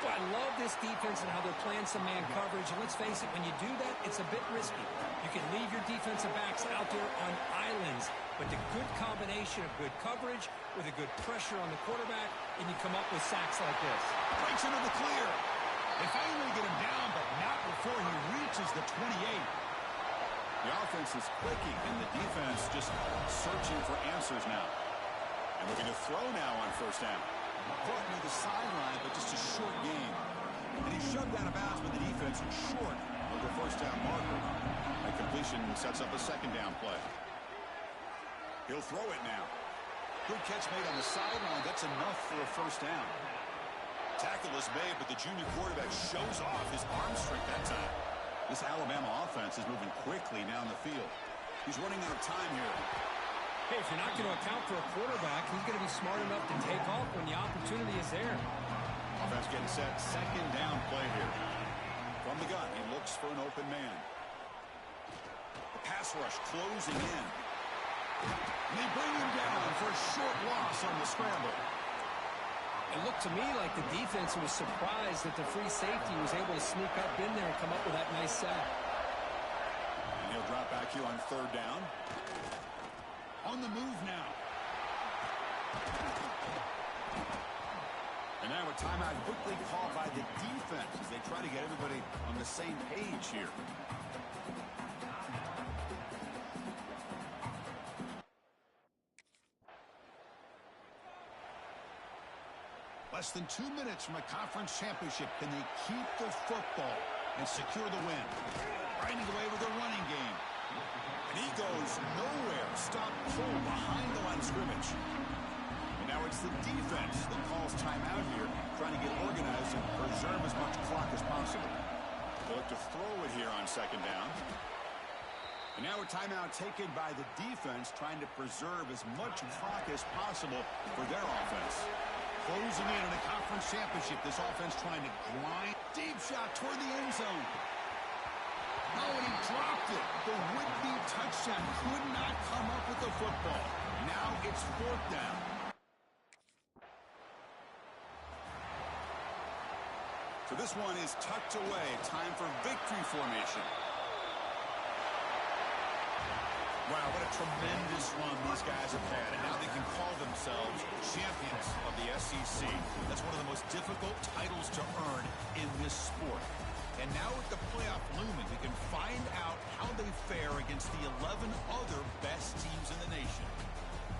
Well, I love this defense and how they're playing some man coverage. And let's face it, when you do that, it's a bit risky. You can leave your defensive backs out there on islands, but the good combination of good coverage with a good pressure on the quarterback, and you come up with sacks like this. Breaks into the clear. They finally get him down, but not before he reaches the 28. The offense is clicking, and the defense just searching for answers now. And looking to throw now on first down. Caught near the sideline, but just a short gain. And he's shoved out of bounds with the defense short of the first down marker. That completion sets up a second down play. He'll throw it now. Good catch made on the sideline. That's enough for a first down. Tackle is made, but the junior quarterback shows off his arm strength that time. This Alabama offense is moving quickly down the field. He's running out of time here. Hey, if you're not going to account for a quarterback, he's going to be smart enough to take off when the opportunity is there. Offense getting set. Second down play here. From the gun, he looks for an open man. The pass rush closing in. And they bring him down for a short loss on the scramble. It looked to me like the defense was surprised that the free safety was able to sneak up in there and come up with that nice sack. And he'll drop back here on third down. On the move now. And now a timeout quickly called by the defense as they try to get everybody on the same page here. Less than 2 minutes from a conference championship. Can they keep the football and secure the win? Grinding away with a running game. And he goes nowhere. Stop pull behind the line of scrimmage. And now it's the defense that calls timeout here, trying to get organized and preserve as much clock as possible. They look to throw it here on second down. And now a timeout taken by the defense, trying to preserve as much clock as possible for their offense. Closing in on a conference championship, this offense trying to grind. Deep shot toward the end zone. Oh, and he dropped it. The would-be touchdown could not come up with the football. Now it's fourth down. So this one is tucked away. Time for victory formation. Wow, what a tremendous run these guys have had. And now they can call themselves champions of the SEC. That's one of the most difficult titles to earn in this sport. And now with the playoff looming, we can find out how they fare against the 11 other best teams in the nation.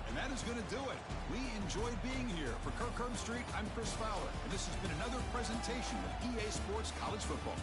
And that is going to do it. We enjoyed being here. For Kirk Herbstreit, I'm Chris Fowler. And this has been another presentation of EA Sports College Football.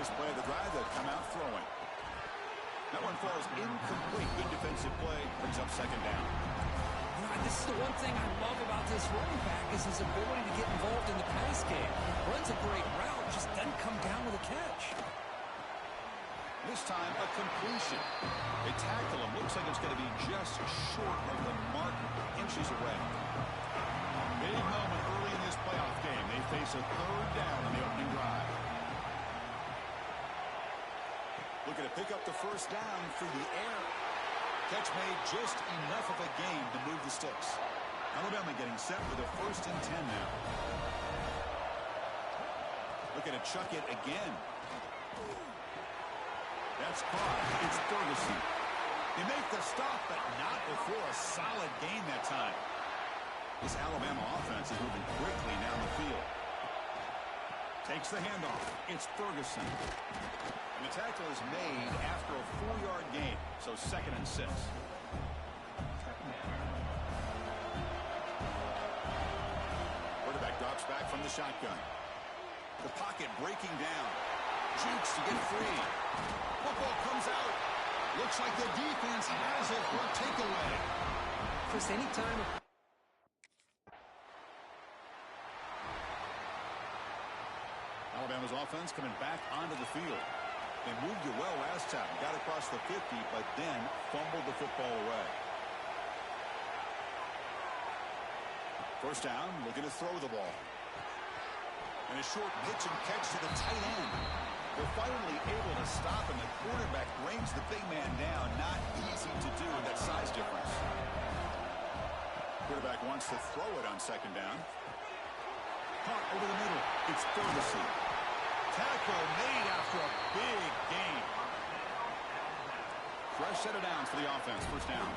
First play of the drive, they'll come out throwing. That one falls incomplete. Good defensive play. Brings up second down. This is the one thing I love about this running back is his ability to get involved in the pass game. Runs a great route, just doesn't come down with a catch. This time, a completion. They tackle him. Looks like it's going to be just short of the mark, inches away. Big moment early in this playoff game. They face a third down on the opening drive. Looking to pick up the first down through the air. Catch made just enough of a gain to move the sticks. Alabama getting set for the 1st and 10 now. Looking to chuck it again. That's caught. It's Ferguson. They make the stop, but not before a solid gain that time. This Alabama offense is moving quickly down the field. Takes the handoff. It's Ferguson. And the tackle is made after a 4-yard gain, so 2nd and 6. Quarterback drops back from the shotgun. The pocket breaking down. Jukes to get free. Football comes out. Looks like the defense has it for a takeaway. Chris, anytime... Alabama's offense coming back onto the field. They moved it well last time. Got across the 50, but then fumbled the football away. First down, looking to throw the ball. And a short pitch and catch to the tight end. They're finally able to stop, and the quarterback brings the big man down. Not easy to do with that size difference. Quarterback wants to throw it on 2nd down. Caught over the middle. It's Ferguson. Tackle made after a big gain. Fresh set of downs for the offense. First down.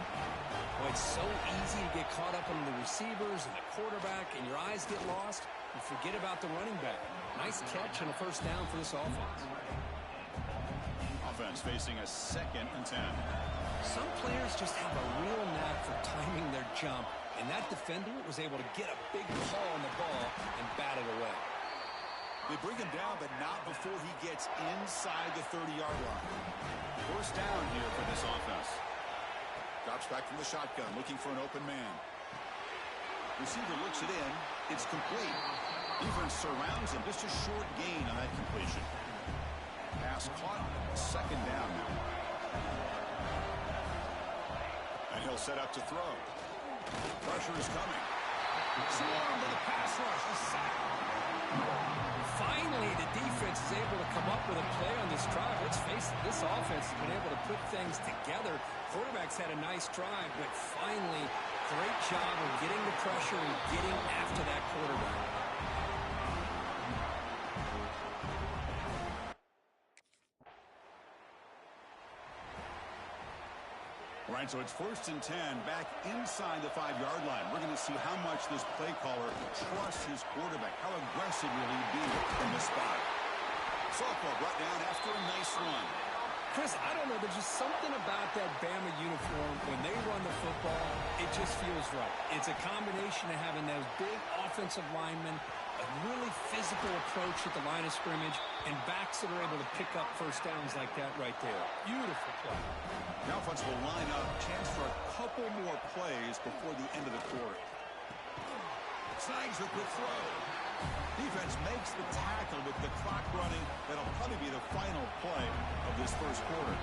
Boy, it's so easy to get caught up in the receivers and the quarterback, and your eyes get lost. You forget about the running back. Nice catch and a first down for this offense. Offense facing a 2nd and 10. Some players just have a real knack for timing their jump, and that defender was able to get a big paw on the ball and bat it away. They bring him down, but not before he gets inside the 30-yard line. First down here for this offense. Drops back from the shotgun, looking for an open man. Receiver looks it in. It's complete. Defense surrounds him. Just a short gain on that completion. Pass caught. 2nd down now. And he'll set up to throw. Pressure is coming. Swarm to the pass rush. The sack. Finally, the defense is able to come up with a play on this drive. Let's face it, this offense has been able to put things together. Quarterback's had a nice drive, but finally, great job of getting the pressure and getting after that quarterback. All right, so it's 1st and 10, back inside the 5-yard line. We're going to see how much this play caller trusts his quarterback. How aggressive will he be in this spot? Softball brought down after a nice run. Chris, I don't know. There's just something about that Bama uniform. When they run the football, it just feels right. It's a combination of having those big offensive linemen, a really physical approach at the line of scrimmage, and backs that are able to pick up first downs like that right there. Beautiful play. The offense will line up. Chance for a couple more plays before the end of the quarter. Snags the quick throw. Defense makes the tackle with the clock running. That'll probably be the final play of this first quarter.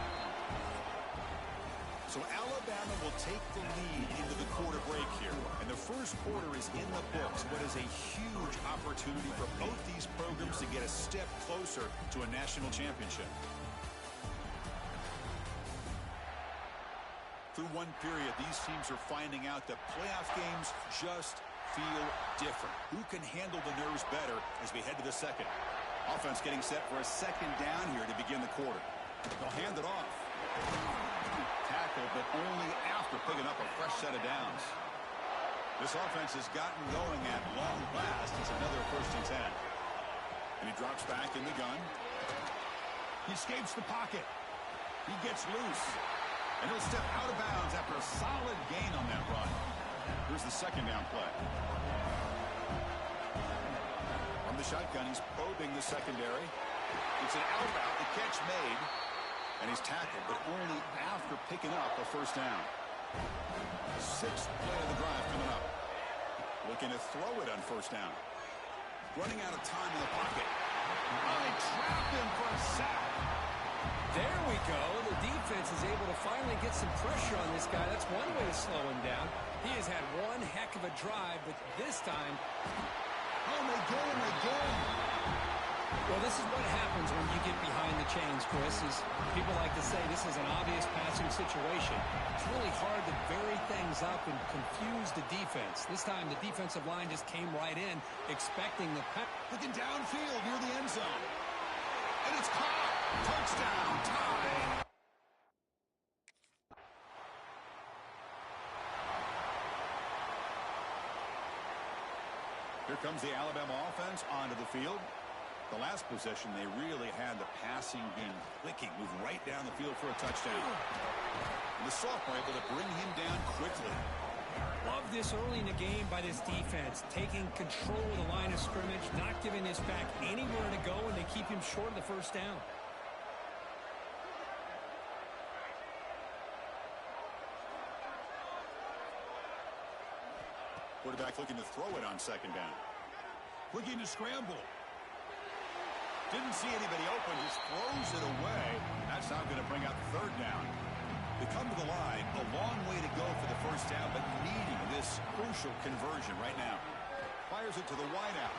So Alabama will take the lead into the quarter break here. And the first quarter is in the books. What is a huge opportunity for both these programs to get a step closer to a national championship. Through one period, these teams are finding out that playoff games just feel different. Who can handle the nerves better as we head to the second? Offense getting set for a 2nd down here to begin the quarter. They'll hand it off. Tackle, but only after picking up a fresh set of downs. This offense has gotten going at long last. It's another 1st and 10. And he drops back in the gun. He escapes the pocket. He gets loose. And he'll step out of bounds after a solid gain on that run. Here's the 2nd down play. From the shotgun, he's probing the secondary. It's an out route Catch made, and he's tackled, but only after picking up a first down. Sixth play of the drive coming up. Looking to throw it on first down. Running out of time in the pocket. I trapped him for a sack. There we go. The defense is able to finally get some pressure on this guy. That's one way to slow him down. He has had one heck of a drive, but this time... Oh, they get him again. Well, this is what happens when you get behind the chains, Chris. Is people like to say this is an obvious passing situation. It's really hard to vary things up and confuse the defense. This time, the defensive line just came right in, expecting the pass. Looking downfield near the end zone. And it's caught. Touchdown, tie. Here comes the Alabama offense onto the field. The last possession, they really had the passing game clicking, move right down the field for a touchdown. And the sophomore able to bring him down quickly. Love this early in the game by this defense, taking control of the line of scrimmage, not giving this back anywhere to go, and they keep him short of the first down. Quarterback looking to throw it on second down. Looking to scramble. Didn't see anybody open, just throws it away. That's not going to bring out the third down. They come to the line, a long way to go for the first down, but needing this crucial conversion right now. Fires it to the wideout.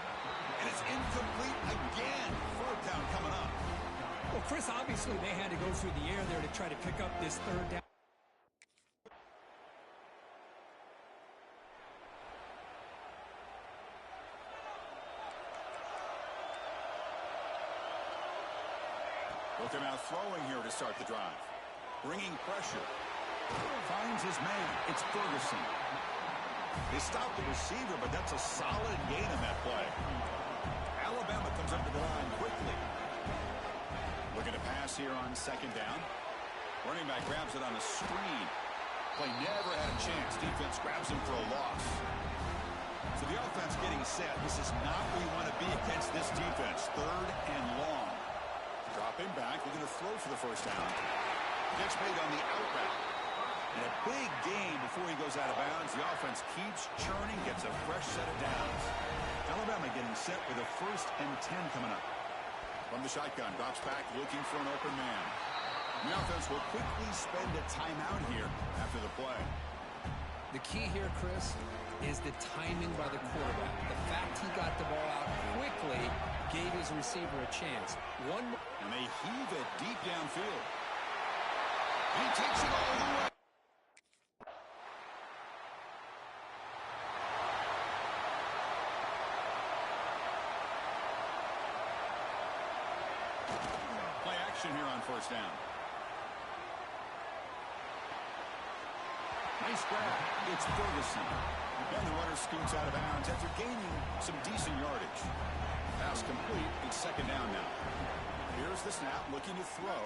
And it's incomplete again. Fourth down coming up. Well, Chris, obviously they had to go through the air there to try to pick up this third down. Looking out throwing here to start the drive. Bringing pressure. Finds his man. It's Ferguson. They stop the receiver, but that's a solid gain on that play. Alabama comes up to the line quickly. Looking to pass here on second down. Running back grabs it on a screen. Play never had a chance. Defense grabs him for a loss. So the offense getting set. This is not where you want to be against this defense. Third and long. Dropping back, looking to throw for the first down. Gets made on the out route. And a big gain before he goes out of bounds. The offense keeps churning, gets a fresh set of downs. Alabama getting set with a 1st and 10 coming up. From the shotgun, drops back, looking for an open man. The offense will quickly spend a timeout here after the play. The key here, Chris, is the timing by the quarterback. The fact he got the ball out quickly gave his receiver a chance. And they heave it deep downfield. He takes it all the way. Play action here on first down. Nice grab. It's Ferguson. And the runner scoots out of bounds after gaining some decent yardage. Pass complete. It's second down now. Here's the snap, looking to throw.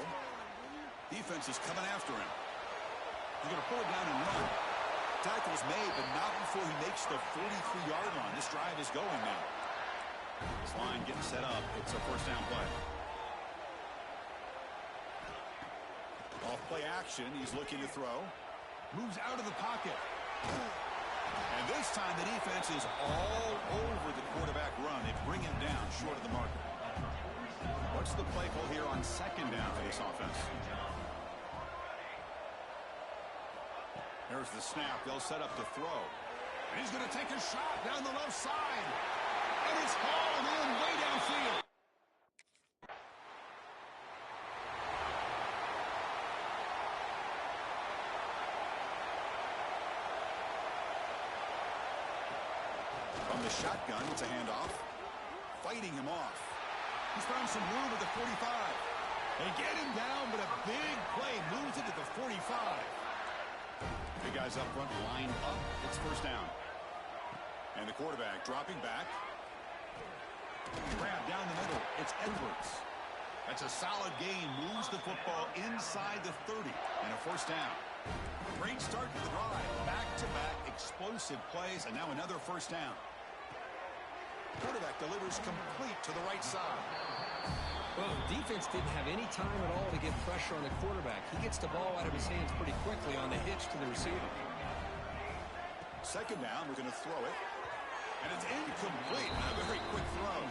Defense is coming after him. He's going to pull it down and run. Tackle's made, but not before he makes the 43-yard line. This drive is going now. This line getting set up. It's a first down play. Off play action. He's looking to throw. Moves out of the pocket. And this time the defense is all over the quarterback run. They bring him down short of the marker. What's the play call here on second down for this offense? There's the snap. They'll set up to throw. And he's going to take a shot down the left side. And it's hauled in way downfield. From the shotgun, it's a handoff. Fighting him off. He's found some room at the 45. They get him down, but a big play moves it to the 45. Big guys up front, line up. It's first down. And the quarterback dropping back. Grab down the middle. It's Edwards. That's a solid gain. Moves the football inside the 30. And a first down. Great start to the drive. Back-to-back explosive plays. And now another first down. Quarterback delivers complete to the right side. Well, the defense didn't have any time at all to get pressure on the quarterback. He gets the ball out of his hands pretty quickly on the hitch to the receiver. Second down, we're going to throw it. And it's incomplete. A very quick throw.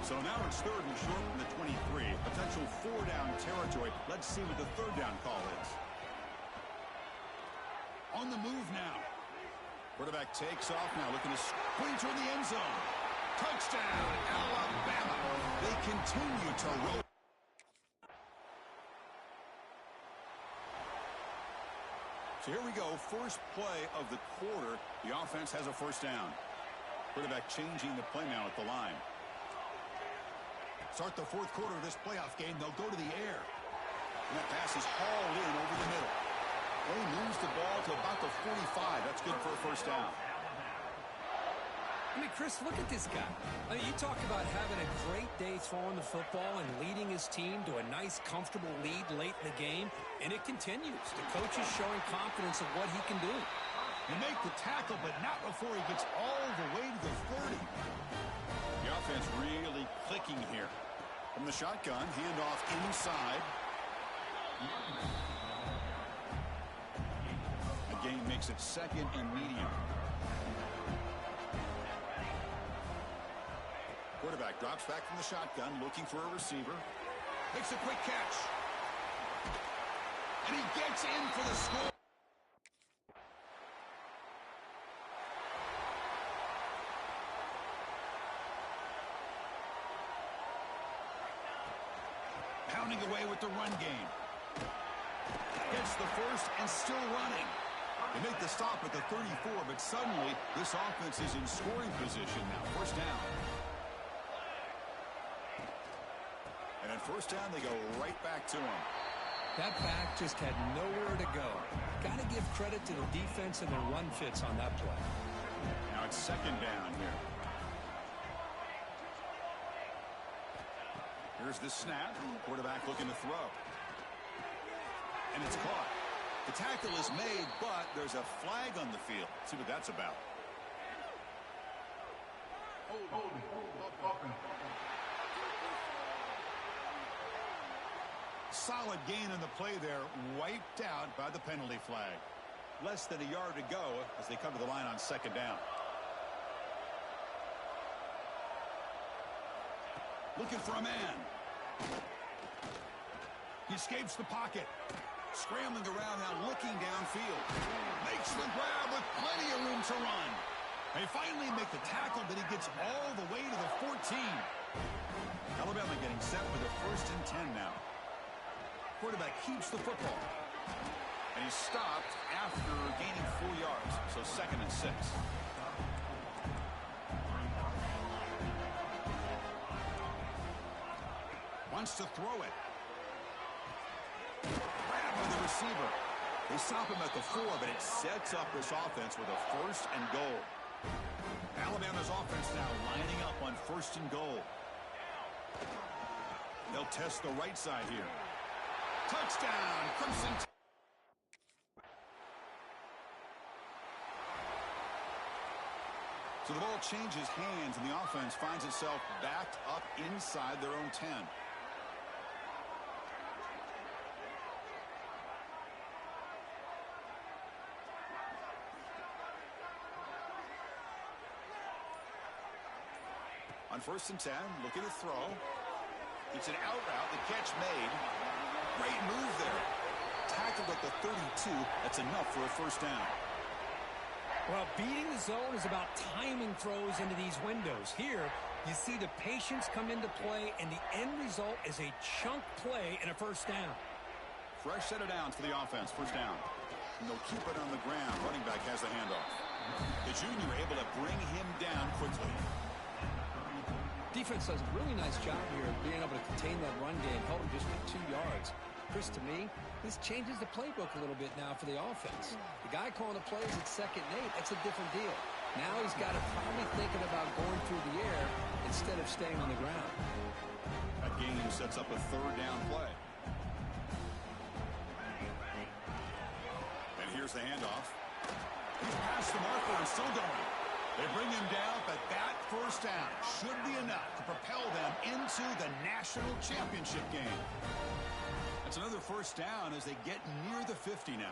So now it's third and short from the 23. Potential four-down territory. Let's see what the third down call is. On the move now. Quarterback takes off now, looking to splinter in the end zone. Touchdown, Alabama. They continue to roll. So here we go, first play of the quarter. The offense has a first down. Quarterback changing the play now at the line. Start the fourth quarter of this playoff game. They'll go to the air. And that pass is hauled in over the middle. They moves the ball to about the 45. That's good for a first down. I mean, Chris, look at this guy. I mean, you talk about having a great day throwing the football and leading his team to a nice, comfortable lead late in the game, and it continues. The coach is showing confidence of what he can do. You make the tackle, but not before he gets all the way to the 30. The offense really clicking here. From the shotgun, handoff inside. The game makes it second and medium. Quarterback drops back from the shotgun, looking for a receiver. Makes a quick catch. And he gets in for the score. Pounding away with the run game. Gets the first and still running. They make the stop at the 34, but suddenly this offense is in scoring position now. First down. And at first down, they go right back to him. That back just had nowhere to go. Got to give credit to the defense and their run fits on that play. Now it's second down here. Here's the snap. Quarterback looking to throw. And it's caught. The tackle is made, but there's a flag on the field. Let's see what that's about. Solid gain on the play there, wiped out by the penalty flag. Less than a yard to go as they come to the line on second down. Looking for a man. He escapes the pocket. Scrambling around now, looking downfield. Makes the grab with plenty of room to run. They finally make the tackle, but he gets all the way to the 14. Alabama getting set for the first and 10 now. Quarterback keeps the football. And he's stopped after gaining 4 yards. So second and 6. Wants to throw it. Grab by the receiver. They stop him at the 4, but it sets up this offense with a first and goal. Alabama's offense now lining up on first and goal. They'll test the right side here. Touchdown, Crimson. So the ball changes hands, and the offense finds itself backed up inside their own 10. On first and 10, looking to throw. It's an out route, the catch made. Great move there. Tackled at the 32. That's enough for a first down. Well, beating the zone is about timing throws into these windows. Here, you see the patience come into play, and the end result is a chunk play and a first down. Fresh set of downs for the offense. First down. And they'll keep it on the ground. Running back has the handoff. The junior able to bring him down quickly. Defense does a really nice job here of being able to contain that run game. Held him just for 2 yards. Chris, to me, this changes the playbook a little bit now for the offense. The guy calling the plays at second and 8, that's a different deal. Now he's got to probably thinking about going through the air instead of staying on the ground. That game sets up a third down play. And here's the handoff. He's past the marker and still going. They bring him down, but that first down should be enough to propel them into the national championship game. That's another first down as they get near the 50 now.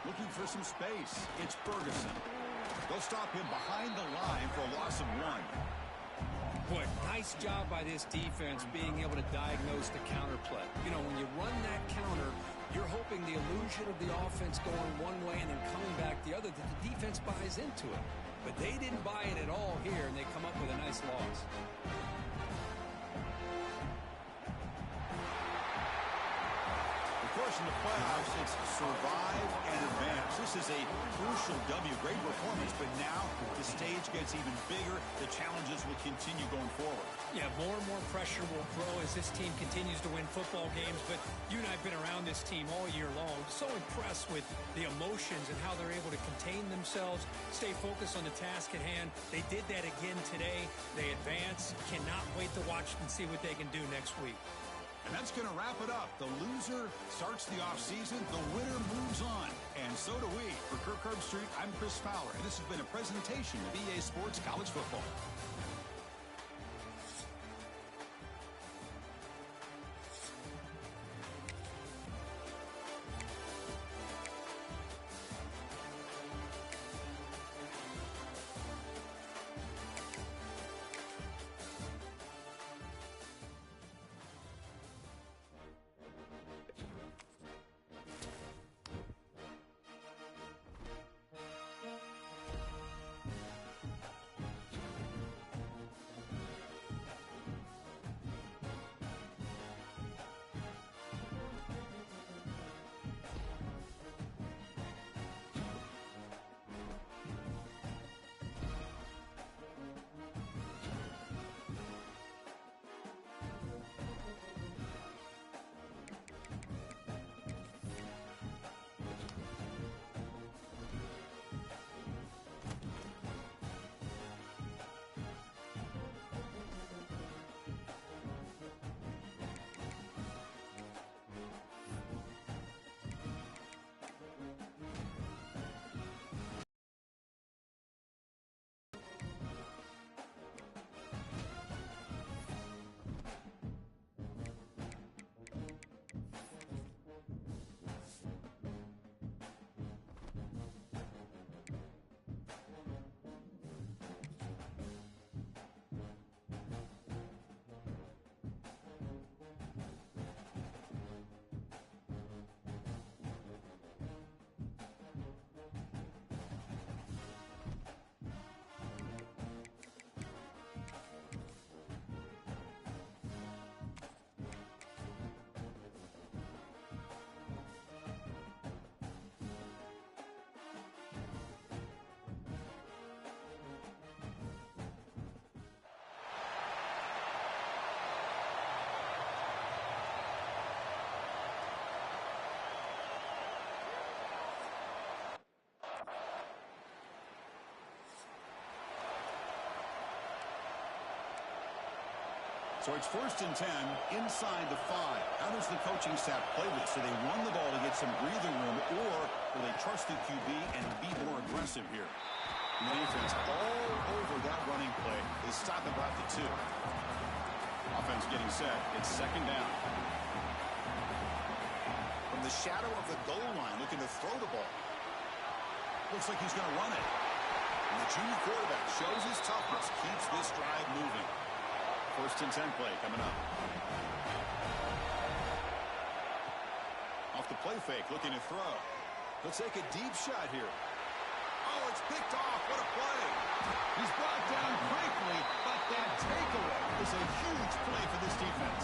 Looking for some space. It's Ferguson. They'll stop him behind the line for a loss of 1. Boy, nice job by this defense being able to diagnose the counter play. You know, when you run that counter, you're hoping the illusion of the offense going one way and then coming back the other, that the defense buys into it. But they didn't buy it at all here, and they come up with a nice loss. Of course, in the playoffs, it's survive and advance. This is a crucial W. Great performance, but now the stage gets even bigger. The challenges will continue going forward. Yeah, more and more pressure will grow as this team continues to win football games, but you and I have been around this team all year long. So impressed with the emotions and how they're able to contain themselves, stay focused on the task at hand. They did that again today. They advance. Cannot wait to watch and see what they can do next week. And that's going to wrap it up. The loser starts the offseason. The winner moves on. And so do we. For Kirk Herbstreit, I'm Chris Fowler, and this has been a presentation of EA Sports College Football. So it's 1st and 10 inside the 5. How does the coaching staff play this? Do they run the ball to get some breathing room, or will they trust the QB and be more aggressive here? And the defense all over that running play. They stop about the 2. Offense getting set. It's 2nd down. From the shadow of the goal line, looking to throw the ball. Looks like he's going to run it. And the junior quarterback shows his toughness, keeps this drive moving. 1st and 10 play coming up. Off the play fake, looking to throw. He'll take a deep shot here. Oh, it's picked off. What a play. He's brought down quickly, but that takeaway is a huge play for this defense.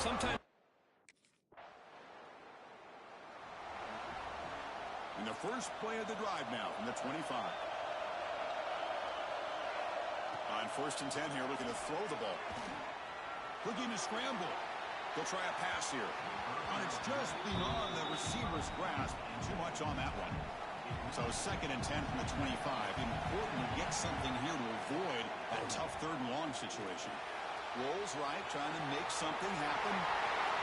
Sometimes. And the first play of the drive now from the 25. On 1st and 10 here, looking to throw the ball. Looking to scramble. They'll try a pass here. And it's just beyond the receiver's grasp. Too much on that one. So 2nd and 10 from the 25. Important to get something here to avoid that tough 3rd and long situation. Rolls right, trying to make something happen.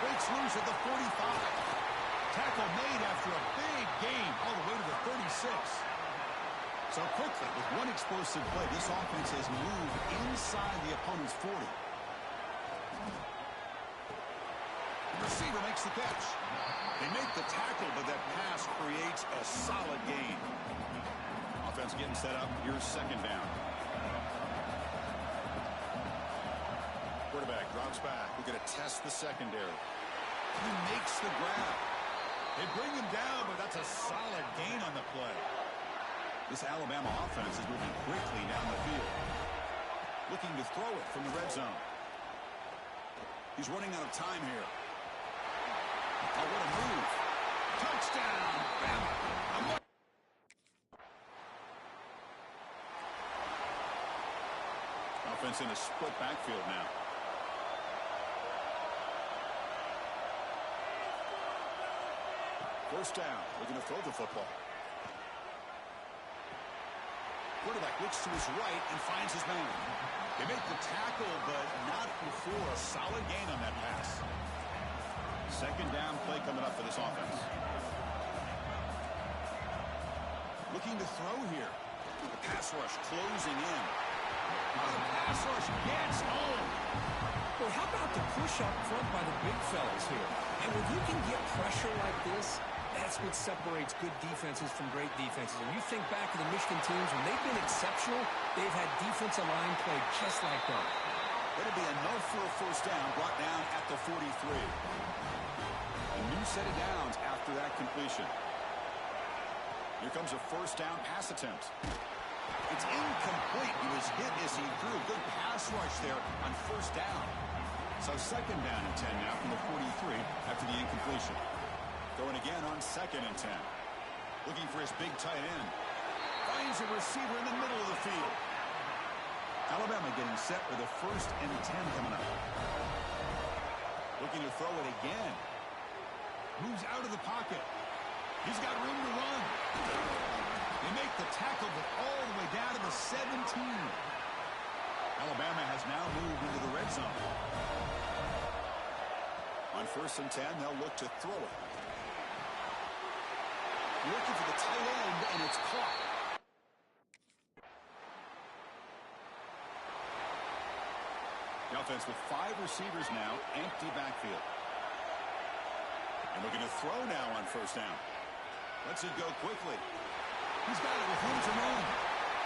Breaks loose at the 45. Tackle made after a big gain all the way to the 36. So quickly, with one explosive play, this offense has moved inside the opponent's 40. The receiver makes the catch. They make the tackle, but that pass creates a solid gain. Offense getting set up. Here's second down. Quarterback drops back. We're going to test the secondary. He makes the grab. They bring him down, but that's a solid gain on the play. This Alabama offense is moving quickly down the field. Looking to throw it from the red zone. He's running out of time here. Oh, what a move. Touchdown, Bama. Offense in a split backfield now. First down. Looking to throw the football. Quarterback looks to his right and finds his man. They make the tackle, but not before a solid gain on that pass. Second down play coming up for this offense. Looking to throw here. The pass rush closing in. Oh, the pass rush gets home. Well, how about the push up front by the big fellas here? And when you can get pressure like this, that's what separates good defenses from great defenses. And you think back to the Michigan teams, when they've been exceptional, they've had defensive line play just like that. It'll be enough for a first down, brought down at the 43. A new set of downs after that completion. Here comes a first down pass attempt. It's incomplete. He was hit as he threw a good pass rush there on first down. So second down and 10 now from the 43 after the incompletion. Throwing again on second and 10. Looking for his big tight end. Finds a receiver in the middle of the field. Alabama getting set with a first and 10 coming up. Looking to throw it again. Moves out of the pocket. He's got room to run. They make the tackle, but all the way down to the 17. Alabama has now moved into the red zone. On first and 10, they'll look to throw it. Looking for the tight end, and it's caught. The offense with 5 receivers now, empty backfield. And looking to throw now on first down. Lets it go quickly. He's got it with room to run.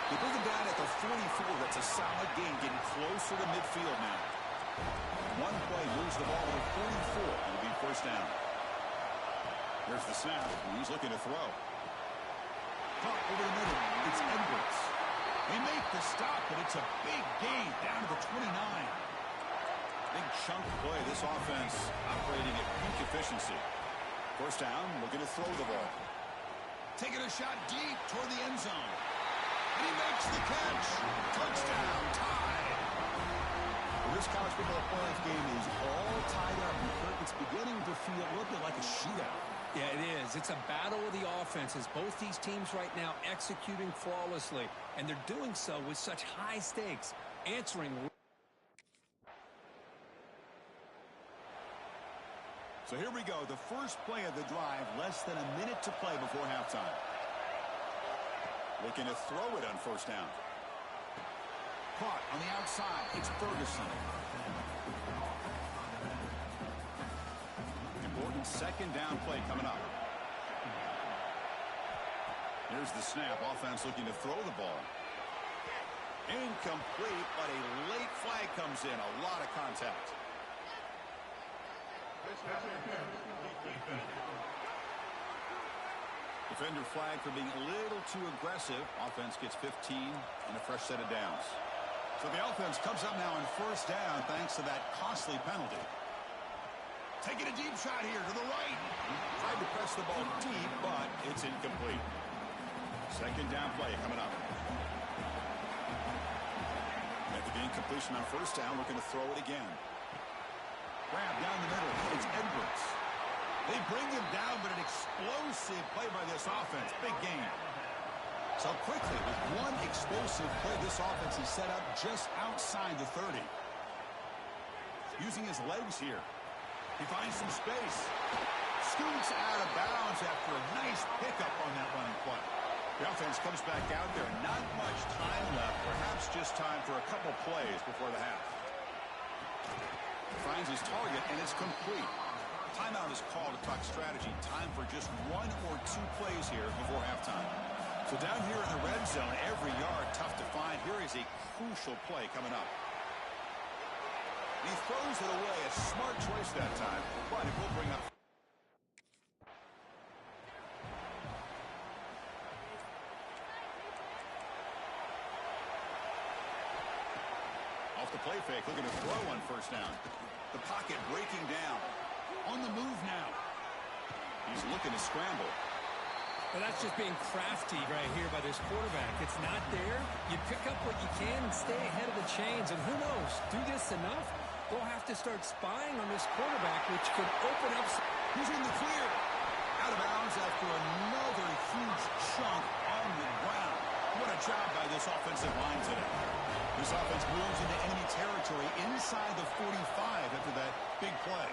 They bring him down at the 44. That's a solid gain, getting closer to midfield now. One play moves the ball to the 44. It'll be first down. There's the snap, and he's looking to throw. Caught over the middle. It's Edwards. They make the stop, but it's a big gain down to the 29. Big chunk play. This offense operating at peak efficiency. First down, looking to throw the ball. Taking a shot deep toward the end zone. And he makes the catch. Touchdown, tied. Well, this college football playoff game is all tied up. It's beginning to feel a little bit like a shootout. Yeah, it is. It's a battle of the offenses. Both these teams right now executing flawlessly, and they're doing so with such high stakes, answering. So here we go, the first play of the drive, less than a minute to play before halftime. Looking to throw it on first down. Caught on the outside, it's Ferguson. Important second down play coming up. Here's the snap, offense looking to throw the ball. Incomplete, but a late flag comes in, a lot of contact. Defender flag for being a little too aggressive. Offense gets 15 and a fresh set of downs. So the offense comes up now on first down thanks to that costly penalty. Taking a deep shot here to the right. Tried to press the ball deep, but it's incomplete. Second down play coming up. After the incompletion on first down, looking to throw it again. Grab down the middle. It's Edwards. They bring him down, but an explosive play by this offense. Big game. So quickly, with one explosive play, this offense is set up just outside the 30. Using his legs here. He finds some space. Scoots out of bounds after a nice pickup on that running play. The offense comes back out there. Not much time left. Perhaps just time for a couple plays before the half. Finds his target, and it's complete. Timeout is called to talk strategy. Time for just 1 or 2 plays here before halftime. So down here in the red zone, every yard tough to find. Here is a crucial play coming up. He throws it away. A smart choice that time, but it will bring up. Off the play fake, looking to throw on first down. The pocket breaking down. On the move now. He's looking to scramble. Well, that's just being crafty right here by this quarterback. It's not there. You pick up what you can and stay ahead of the chains. And who knows, do this enough, they'll have to start spying on this quarterback, which could open up. He's in the clear. Out of bounds after another huge chunk on the ground. What a job by this offensive line today. This offense moves into enemy territory inside the 45 after that big play.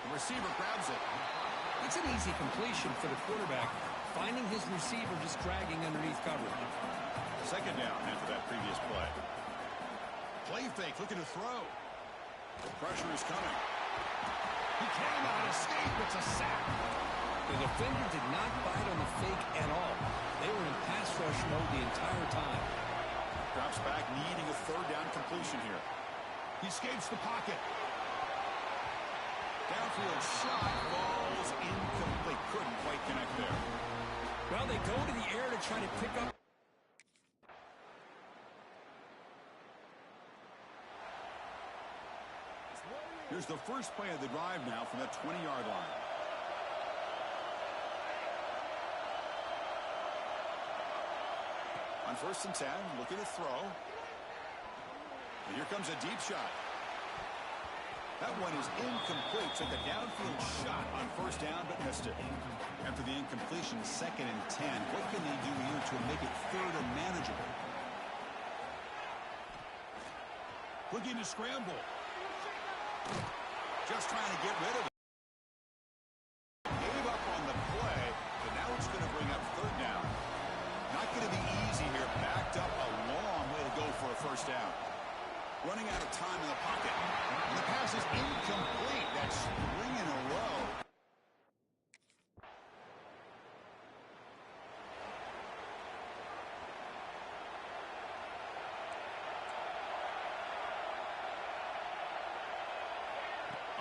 The receiver grabs it. It's an easy completion for the quarterback, finding his receiver just dragging underneath coverage. Second down after that previous play. Play fake, looking to throw. The pressure is coming. He cannot escape. It's a sack. The defender did not bite on the fake at all. They were in pass rush mode the entire time. Drops back, needing a third down completion here. He escapes the pocket. Downfield shot falls incomplete. Couldn't quite connect there. Well, they go to the air to try to pick up. Here's the first play of the drive now from that 20-yard line. On first and 10, looking to throw. And here comes a deep shot. That one is incomplete. Took a downfield shot on first down, but missed it. After the incompletion, second and 10. What can they do here to make it third and manageable? Looking to scramble. Just trying to get rid of it. Gave up on the play, but now it's going to bring up third down. Not going to be easy here. Backed up a long way to go for a first down. Running out of time in the pocket. And the pass is incomplete. That's 3 in a row.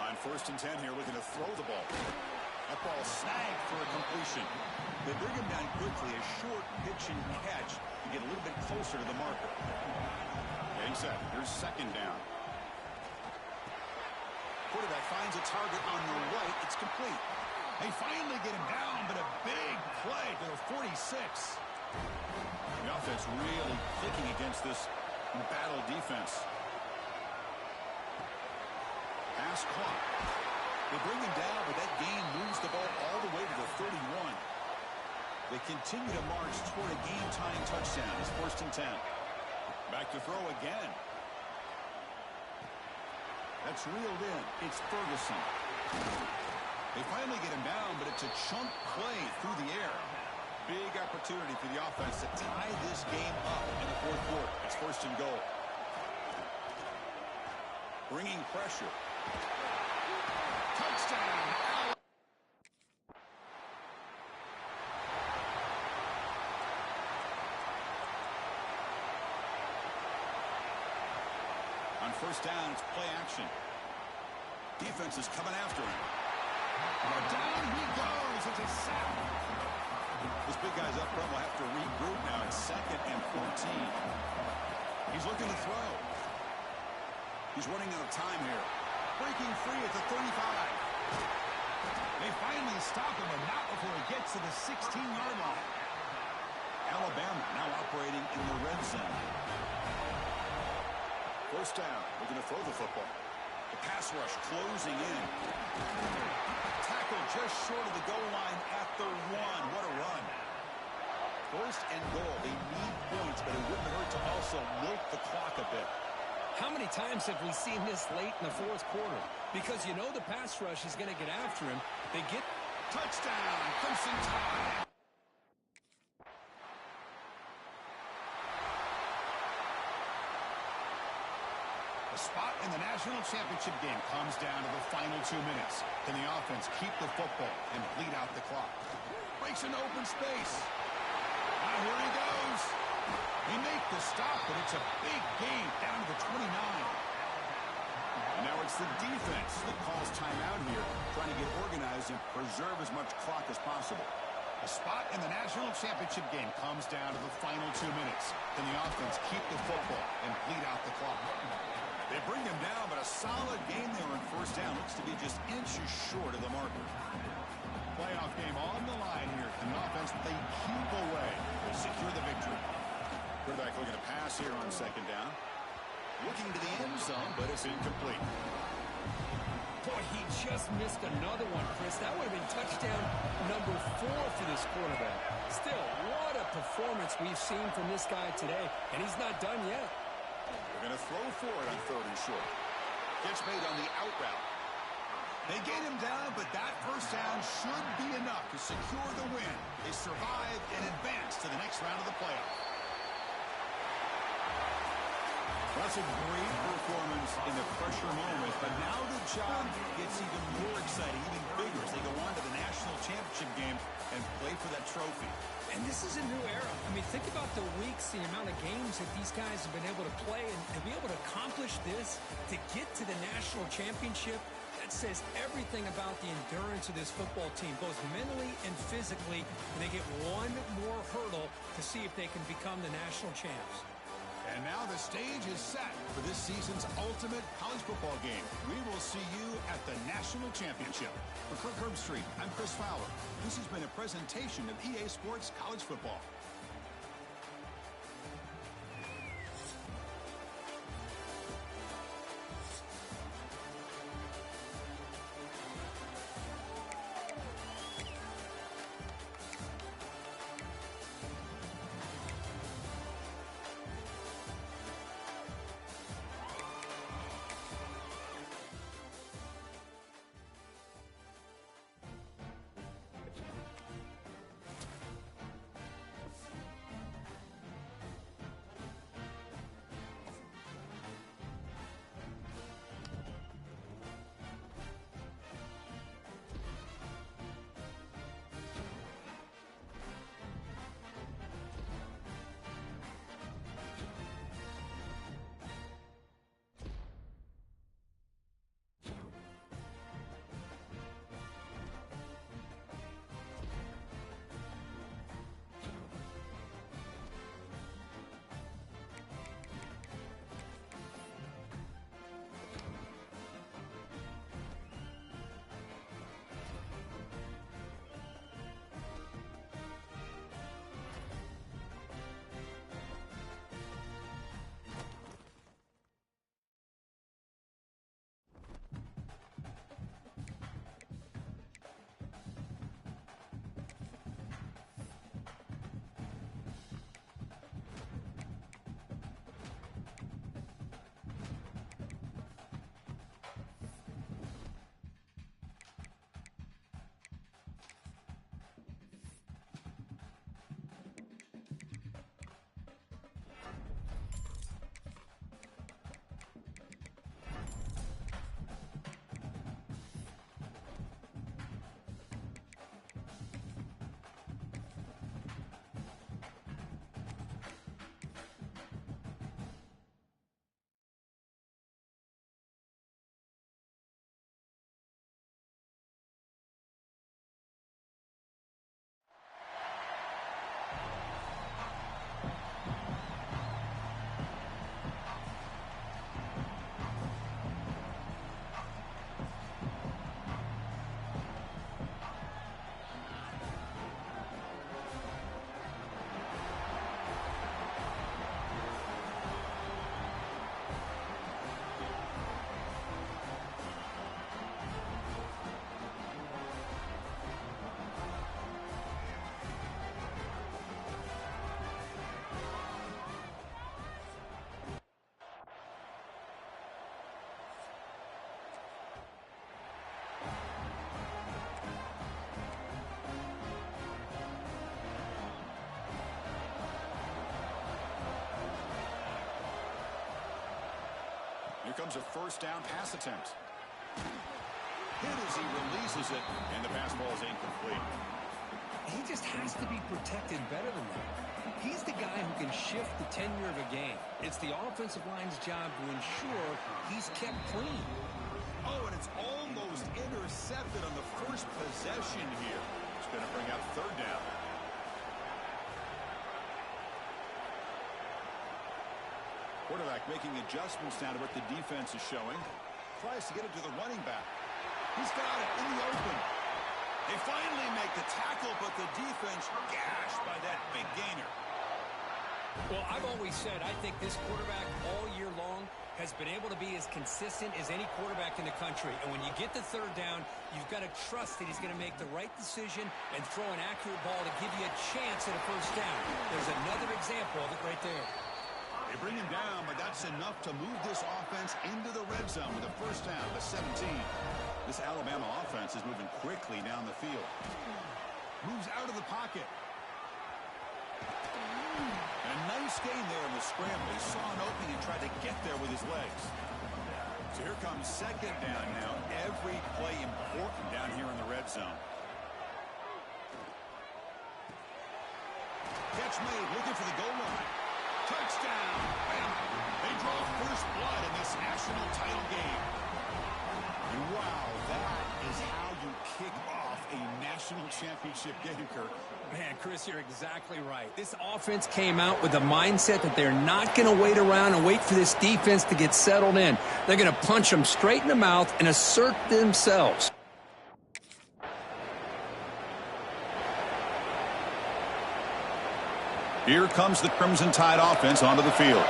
On first and 10 here, looking to throw the ball. That ball snagged for a completion. They bring him down quickly. A short pitch and catch to get a little bit closer to the marker. Getting set. Here's second down. Quarterback finds a target on the right. It's complete. They finally get him down, but a big play to the 46. The offense really clicking against this battle defense. Pass caught. They bring him down, but that gain moves the ball all the way to the 31. They continue to march toward a game-tying touchdown. It's first and 10. Back to throw again. That's reeled in. It's Ferguson. They finally get him down, but it's a chunk play through the air. Big opportunity for the offense to tie this game up in the fourth quarter. It's first and goal. Bringing pressure. Touchdown. On first down, it's play action. Defense is coming after him. But down he goes. It's a sack. This big guy's up front will have to regroup now. It's second and 14. He's looking to throw. He's running out of time here. Breaking free at the 35. They finally stop him, but not before he gets to the 16-yard line. Alabama now operating in the red zone. First down, looking to throw the football. The pass rush closing in. Tackle just short of the goal line at the 1. What a run. First and goal. They need points, but it wouldn't hurt to also milk the clock a bit. How many times have we seen this late in the fourth quarter? Because you know the pass rush is going to get after him. They get touchdown, Crimson Tide. spot in the national championship game comes down to the final 2 minutes. Can the offense keep the football and bleed out the clock? Breaks an open space. Now here he goes. He makes the stop, but it's a big gain down to the 29. And now it's the defense that calls timeout here, trying to get organized and preserve as much clock as possible. A spot in the national championship game comes down to the final 2 minutes. Can the offense keep the football and bleed out the clock? They bring him down, but a solid game there on first down. Looks to be just inches short of the marker. Playoff game on the line here. Can the offense they keep away to secure the victory? Quarterback looking to pass here on second down. Looking to the end zone, but it's incomplete. Boy, he just missed another one, Chris. That would have been touchdown number 4 for this quarterback. Still, what a performance we've seen from this guy today, and he's not done yet. They're going to throw for it on 3rd and short. Gets made on the out route. They get him down, but that first down should be enough to secure the win. They survive and advance to the next round of the playoff. That's a great performance in the pressure moment, but now the job gets even more exciting, even bigger as they go on to the national championship game and play for that trophy. And this is a new era. I mean, think about the weeks, the amount of games that these guys have been able to play, and to be able to accomplish this, to get to the national championship, that says everything about the endurance of this football team, both mentally and physically. And they get one more hurdle to see if they can become the national champs. And now the stage is set for this season's ultimate college football game. We will see you at the national championship. For Kirk Herbstreit, I'm Chris Fowler. This has been a presentation of EA Sports College Football. comes a first down pass attempt. Hit as he releases it, and the pass ball is incomplete. He just has to be protected better than that. He's the guy who can shift the tenure of a game. It's the offensive line's job to ensure he's kept clean. Oh, and it's almost intercepted on the first possession here. It's going to bring up third down. Quarterback making adjustments now to what the defense is showing. Tries to get it to the running back. He's got it in the open. They finally make the tackle, but the defense gashed by that big gainer. Well, I've always said I think this quarterback all year long has been able to be as consistent as any quarterback in the country. And when you get the third down, you've got to trust that he's going to make the right decision and throw an accurate ball to give you a chance at a first down. There's another example of it right there. They bring him down, but that's enough to move this offense into the red zone with a first down, the 17. This Alabama offense is moving quickly down the field. Moves out of the pocket. A nice gain there in the scramble. He saw an opening and tried to get there with his legs. So here comes second down now. Every play important down here in the red zone. Catch made, looking for the goal line. Touchdown! They draw first blood in this national title game. And wow, that is how you kick off a national championship game, Kirk. Man, Chris, you're exactly right. This offense came out with the mindset that they're not going to wait around and wait for this defense to get settled in. They're going to punch them straight in the mouth and assert themselves. Here comes the Crimson Tide offense onto the field.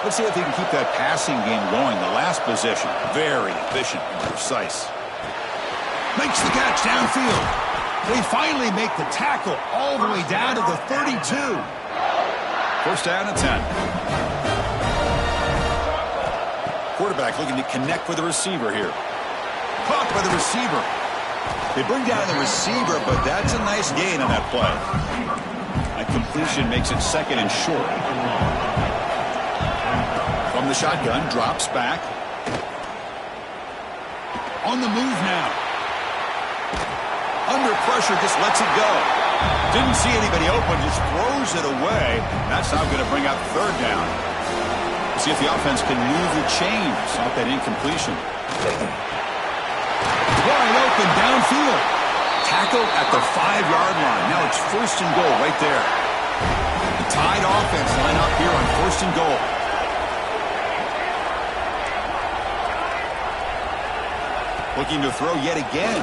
Let's see if they can keep that passing game going. The last possession, very efficient and precise. Makes the catch downfield. They finally make the tackle all the way down to the 32. First down and 10. Quarterback looking to connect with the receiver here. Caught by the receiver. They bring down the receiver, but that's a nice gain on that play. That completion makes it second and short. From the shotgun, drops back. On the move now. Under pressure, just lets it go. Didn't see anybody open, just throws it away. That's now going to bring out third down. We'll see if the offense can move the chains off that incompletion. Wide open downfield. Tackled at the 5-yard line. Now it's first and goal right there. The Tide offense line up here on first and goal. Looking to throw yet again.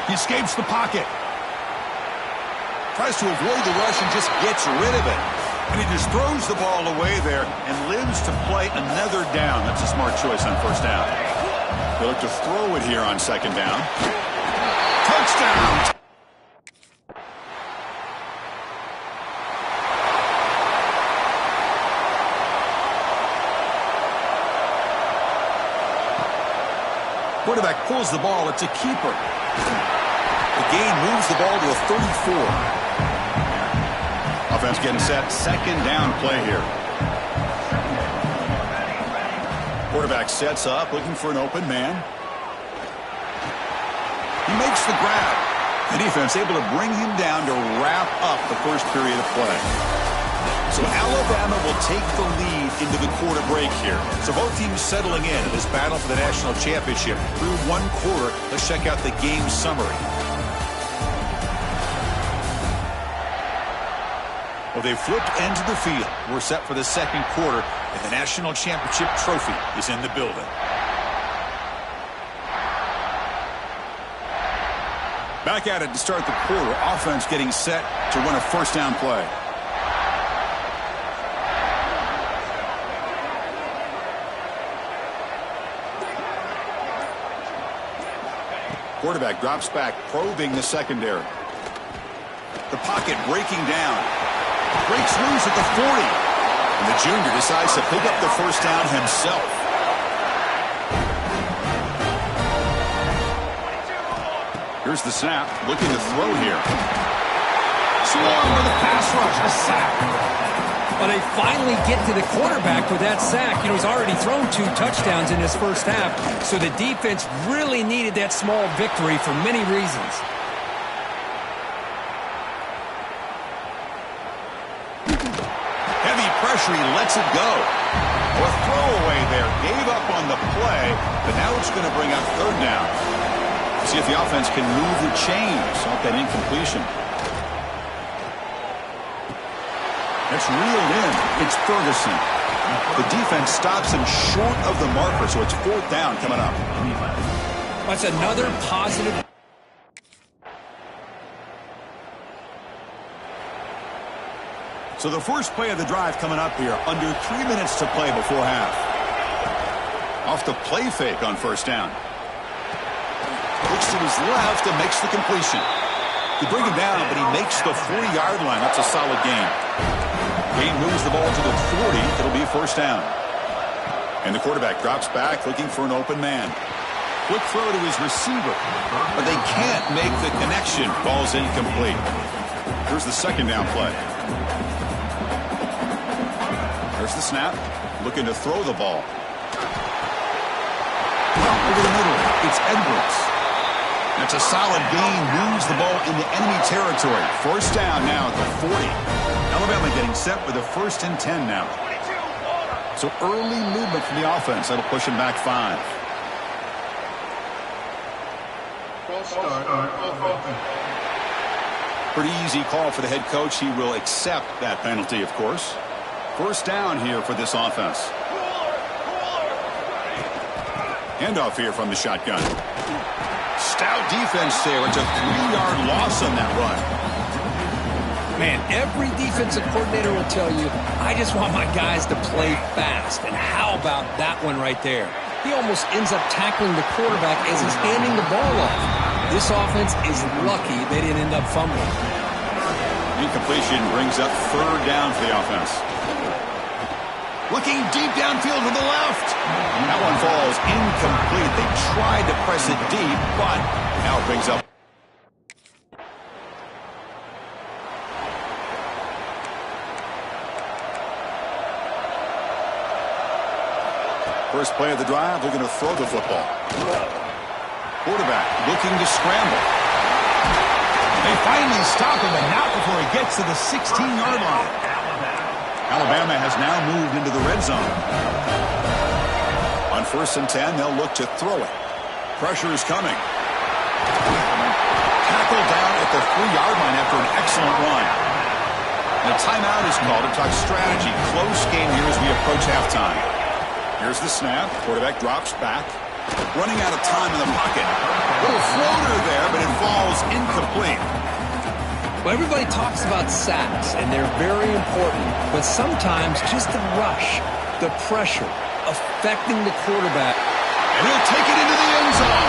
He escapes the pocket. Tries to avoid the rush and just gets rid of it. And he just throws the ball away there and lives to play another down. That's a smart choice on first down. They look to throw it here on second down. Touchdown! Quarterback pulls the ball. It's a keeper. The gain moves the ball to a 34. Offense getting set. Second down play here. Quarterback sets up, looking for an open man. He makes the grab. The defense able to bring him down to wrap up the first period of play. So Alabama will take the lead into the quarter break here. So both teams settling in this battle for the national championship through one quarter. Let's check out the game summary. Well, they flipped into the field. We're set for the second quarter, and the national championship trophy is in the building. Back at it to start the quarter. Offense getting set to run a first down play. Quarterback drops back, probing the secondary. The pocket breaking down. Breaks loose at the 40. And the junior decides to pick up the first down himself. Here's the snap. Looking to throw here. Swarm with a pass rush. A sack. Well, they finally get to the quarterback with that sack. You know, he's already thrown 2 touchdowns in his first half, so the defense really needed that small victory for many reasons. Heavy pressure, he lets it go. A throwaway there, gave up on the play, but now it's going to bring up third down. See if the offense can move the chains off that incompletion. It's reeled in. It's Ferguson. The defense stops him short of the marker, so it's fourth down coming up. That's another positive. So the first play of the drive coming up here, under 3 minutes to play before half. Off the play fake on first down. Looks to his left and makes the completion. They bring him down, but he makes the 40-yard line. That's a solid gain. Gain moves the ball to the 40. It'll be first down. And the quarterback drops back looking for an open man. Quick throw to his receiver, but they can't make the connection. Ball's incomplete. Here's the second down play. There's the snap. Looking to throw the ball. Over the middle. It's Edwards. That's a solid gain. Moves the ball into enemy territory. First down now at the 40. Alabama getting set with a 1st and 10 now. So early movement from the offense. That'll push him back 5. Pretty easy call for the head coach. He will accept that penalty, of course. First down here for this offense. Handoff here from the shotgun. Stout defense there. It's a 3-yard loss on that run. Man, every defensive coordinator will tell you, I just want my guys to play fast. And how about that one right there? He almost ends up tackling the quarterback as he's handing the ball off. This offense is lucky they didn't end up fumbling. Incompletion brings up third down for the offense. Looking deep downfield to the left. That one falls incomplete. They tried to press it deep, but now it brings up. First play of the drive, they're going to throw the football. Quarterback looking to scramble. They finally stop him, and not before he gets to the 16-yard line. Alabama has now moved into the red zone. On 1st and 10, they'll look to throw it. Pressure is coming. Tackled down at the 3-yard line after an excellent run. And a timeout is called to talk strategy. Close game here as we approach halftime. Here's the snap. Quarterback drops back. Running out of time in the pocket. Little floater there, but it falls incomplete. Well, everybody talks about sacks, and they're very important. But sometimes just the rush, the pressure, affecting the quarterback. And he'll take it into the end zone.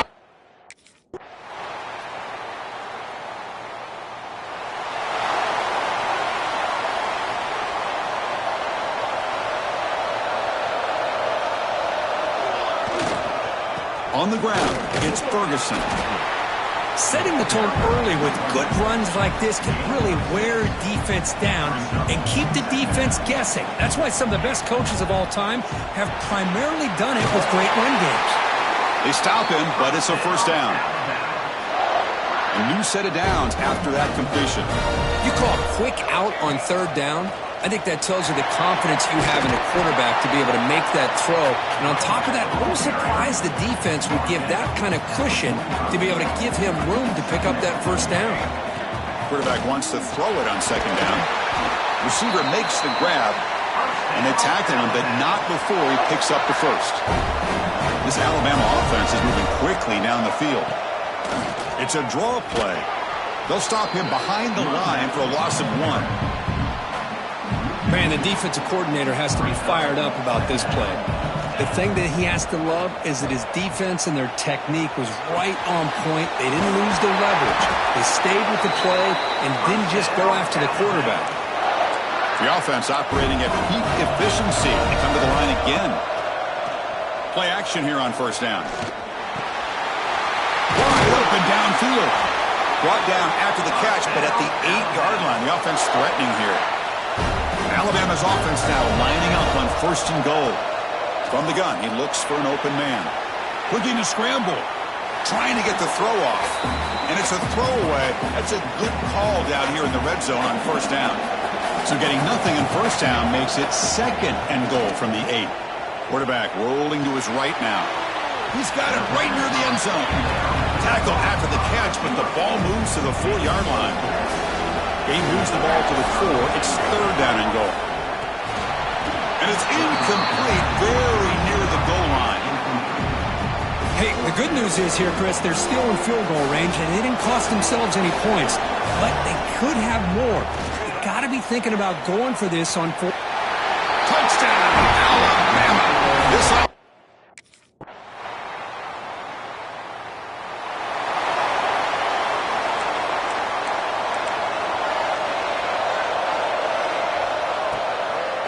On the ground, it's Ferguson. Setting the tone early with good runs like this can really wear defense down and keep the defense guessing. That's why some of the best coaches of all time have primarily done it with great run games. They stop him, but it's a first down. A new set of downs after that completion. You call a quick out on third down? I think that tells you the confidence you have in a quarterback to be able to make that throw. And on top of that, a little surprised the defense would give that kind of cushion to be able to give him room to pick up that first down. Quarterback wants to throw it on second down. Receiver makes the grab, and they tackle him, but not before he picks up the first. This Alabama offense is moving quickly down the field. It's a draw play. They'll stop him behind the line for a loss of 1. Man, the defensive coordinator has to be fired up about this play. The thing that he has to love is that his defense and their technique was right on point. They didn't lose their leverage. They stayed with the play and didn't just go after the quarterback. The offense operating at peak efficiency. They come to the line again. Play action here on first down. Wide open downfield. Brought down after the catch, but at the 8-yard line. The offense threatening here. Alabama's offense now lining up on 1st and goal. From the gun, he looks for an open man. Looking to scramble. Trying to get the throw off. And it's a throwaway. That's a good call down here in the red zone on 1st down. So getting nothing in 1st down makes it 2nd and goal from the 8. Quarterback rolling to his right now. He's got it right near the end zone. Tackle after the catch, but the ball moves to the 4-yard line. He moves the ball to the 4. It's 3rd down and goal. And it's incomplete, very near the goal line. Hey, the good news is here, Chris, they're still in field goal range, and they didn't cost themselves any points. But they could have more. They got to be thinking about going for this on 4. Touchdown, Alabama.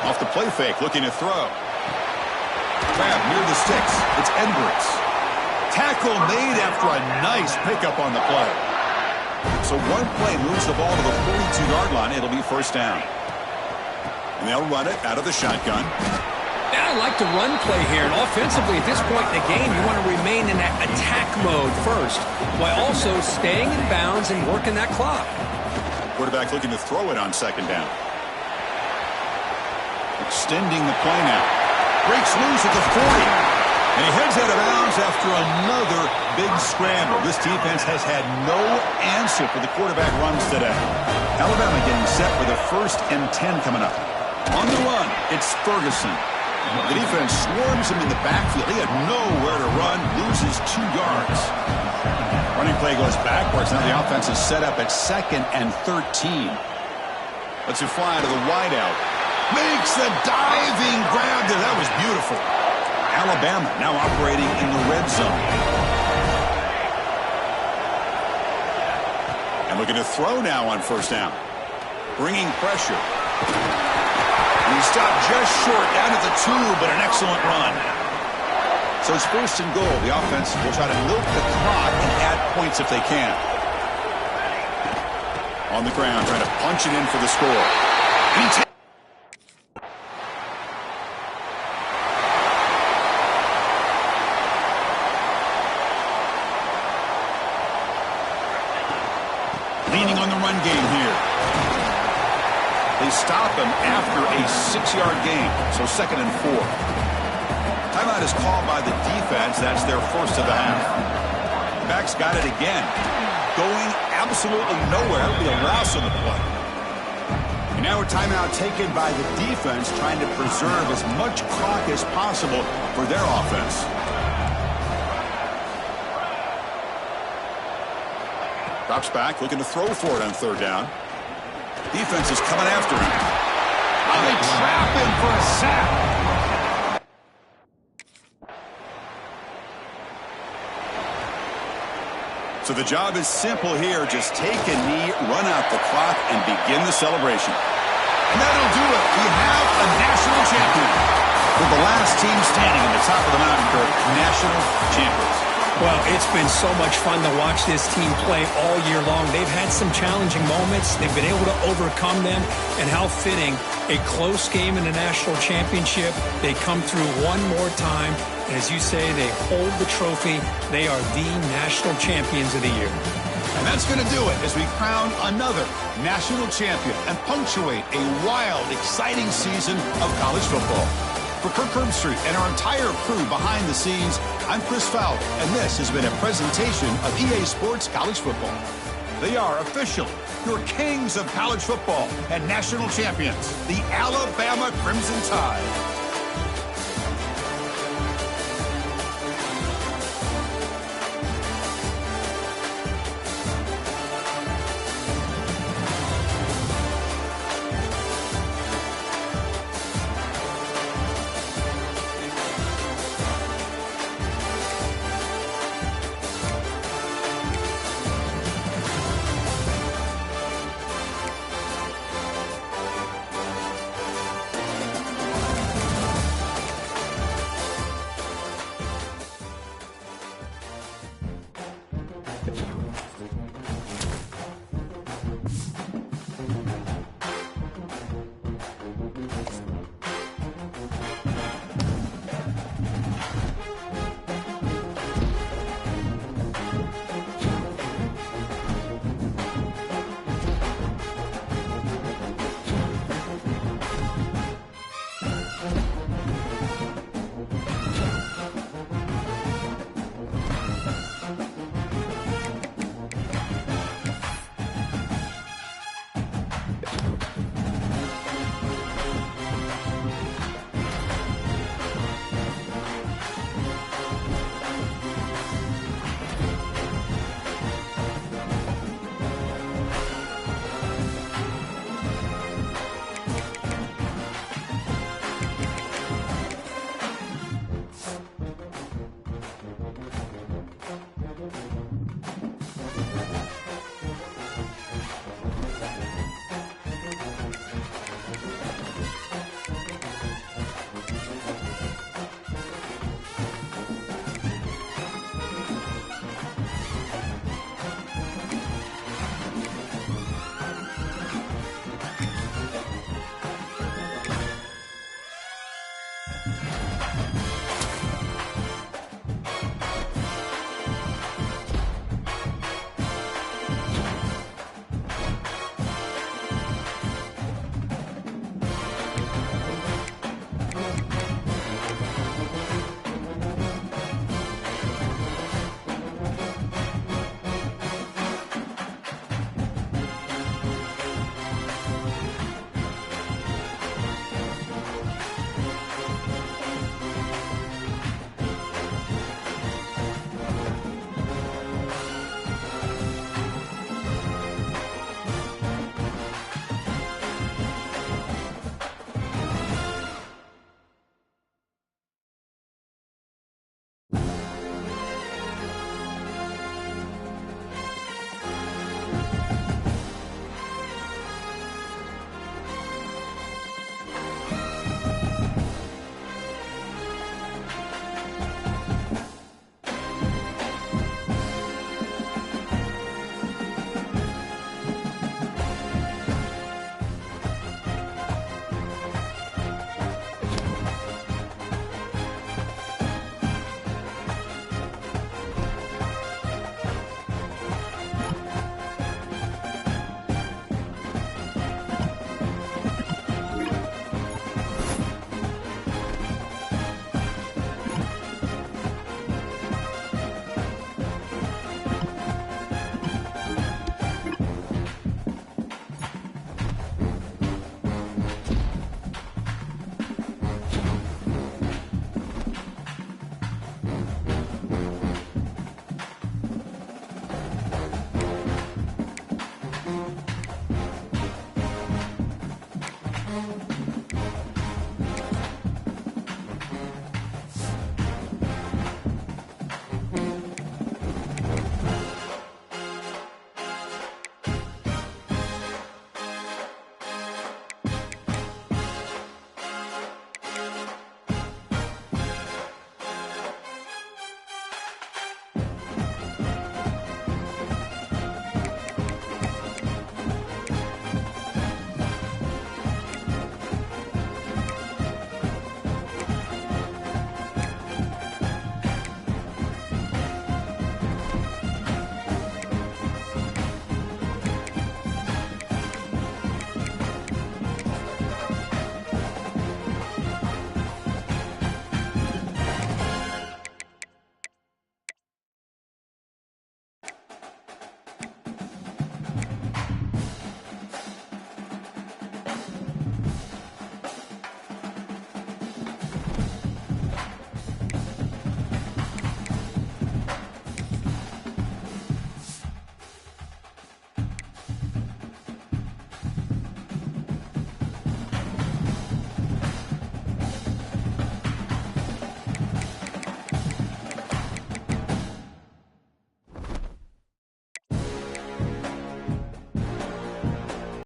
Off the play fake, looking to throw. Grab near the sticks. It's Edwards. Tackle made after a nice pickup on the play. So one play moves the ball to the 42-yard line. It'll be 1st down. And they'll run it out of the shotgun. Yeah, I like the run play here. And offensively, at this point in the game, you want to remain in that attack mode first, while also staying in bounds and working that clock. Quarterback looking to throw it on 2nd down. Extending the play now. Breaks loose at the 40. And he heads out of bounds after another big scramble. This defense has had no answer for the quarterback runs today. Alabama getting set for the 1st and 10 coming up. On the run, it's Ferguson. The defense swarms him in the backfield. He had nowhere to run, loses 2 yards. Running play goes backwards. Now the offense is set up at 2nd and 13. Lets it fly to the wideout. Makes the diving grab there. That was beautiful. Alabama now operating in the red zone. And looking to throw now on 1st down. Bringing pressure. And he stopped just short down at the 2, but an excellent run. So it's 1st and goal. The offense will try to milk the clock and add points if they can. On the ground, trying to punch it in for the score. And he leaning on the run game here. They stop him after a 6-yard gain, so 2nd and 4. Timeout is called by the defense. That's their 1st of the half. Backs got it again. Going absolutely nowhere. It'll be a loss on the play. And now a timeout taken by the defense, trying to preserve as much clock as possible for their offense. Drops back, looking to throw for it on 3rd down. Defense is coming after him. Oh, they trap him for a sack. So the job is simple here. Just take a knee, run out the clock, and begin the celebration. And that'll do it. We have a national champion. With the last team standing at the top of the mountain, Kirk, national champions. Well, it's been so much fun to watch this team play all year long. They've had some challenging moments. They've been able to overcome them. And how fitting, a close game in the national championship. They come through one more time. And as you say, they hold the trophy. They are the national champions of the year. And that's going to do it as we crown another national champion and punctuate a wild, exciting season of college football. For Kirk Herbstreit and our entire crew behind the scenes, I'm Chris Fowler, and this has been a presentation of EA Sports College Football. They are officially your kings of college football and national champions, the Alabama Crimson Tide.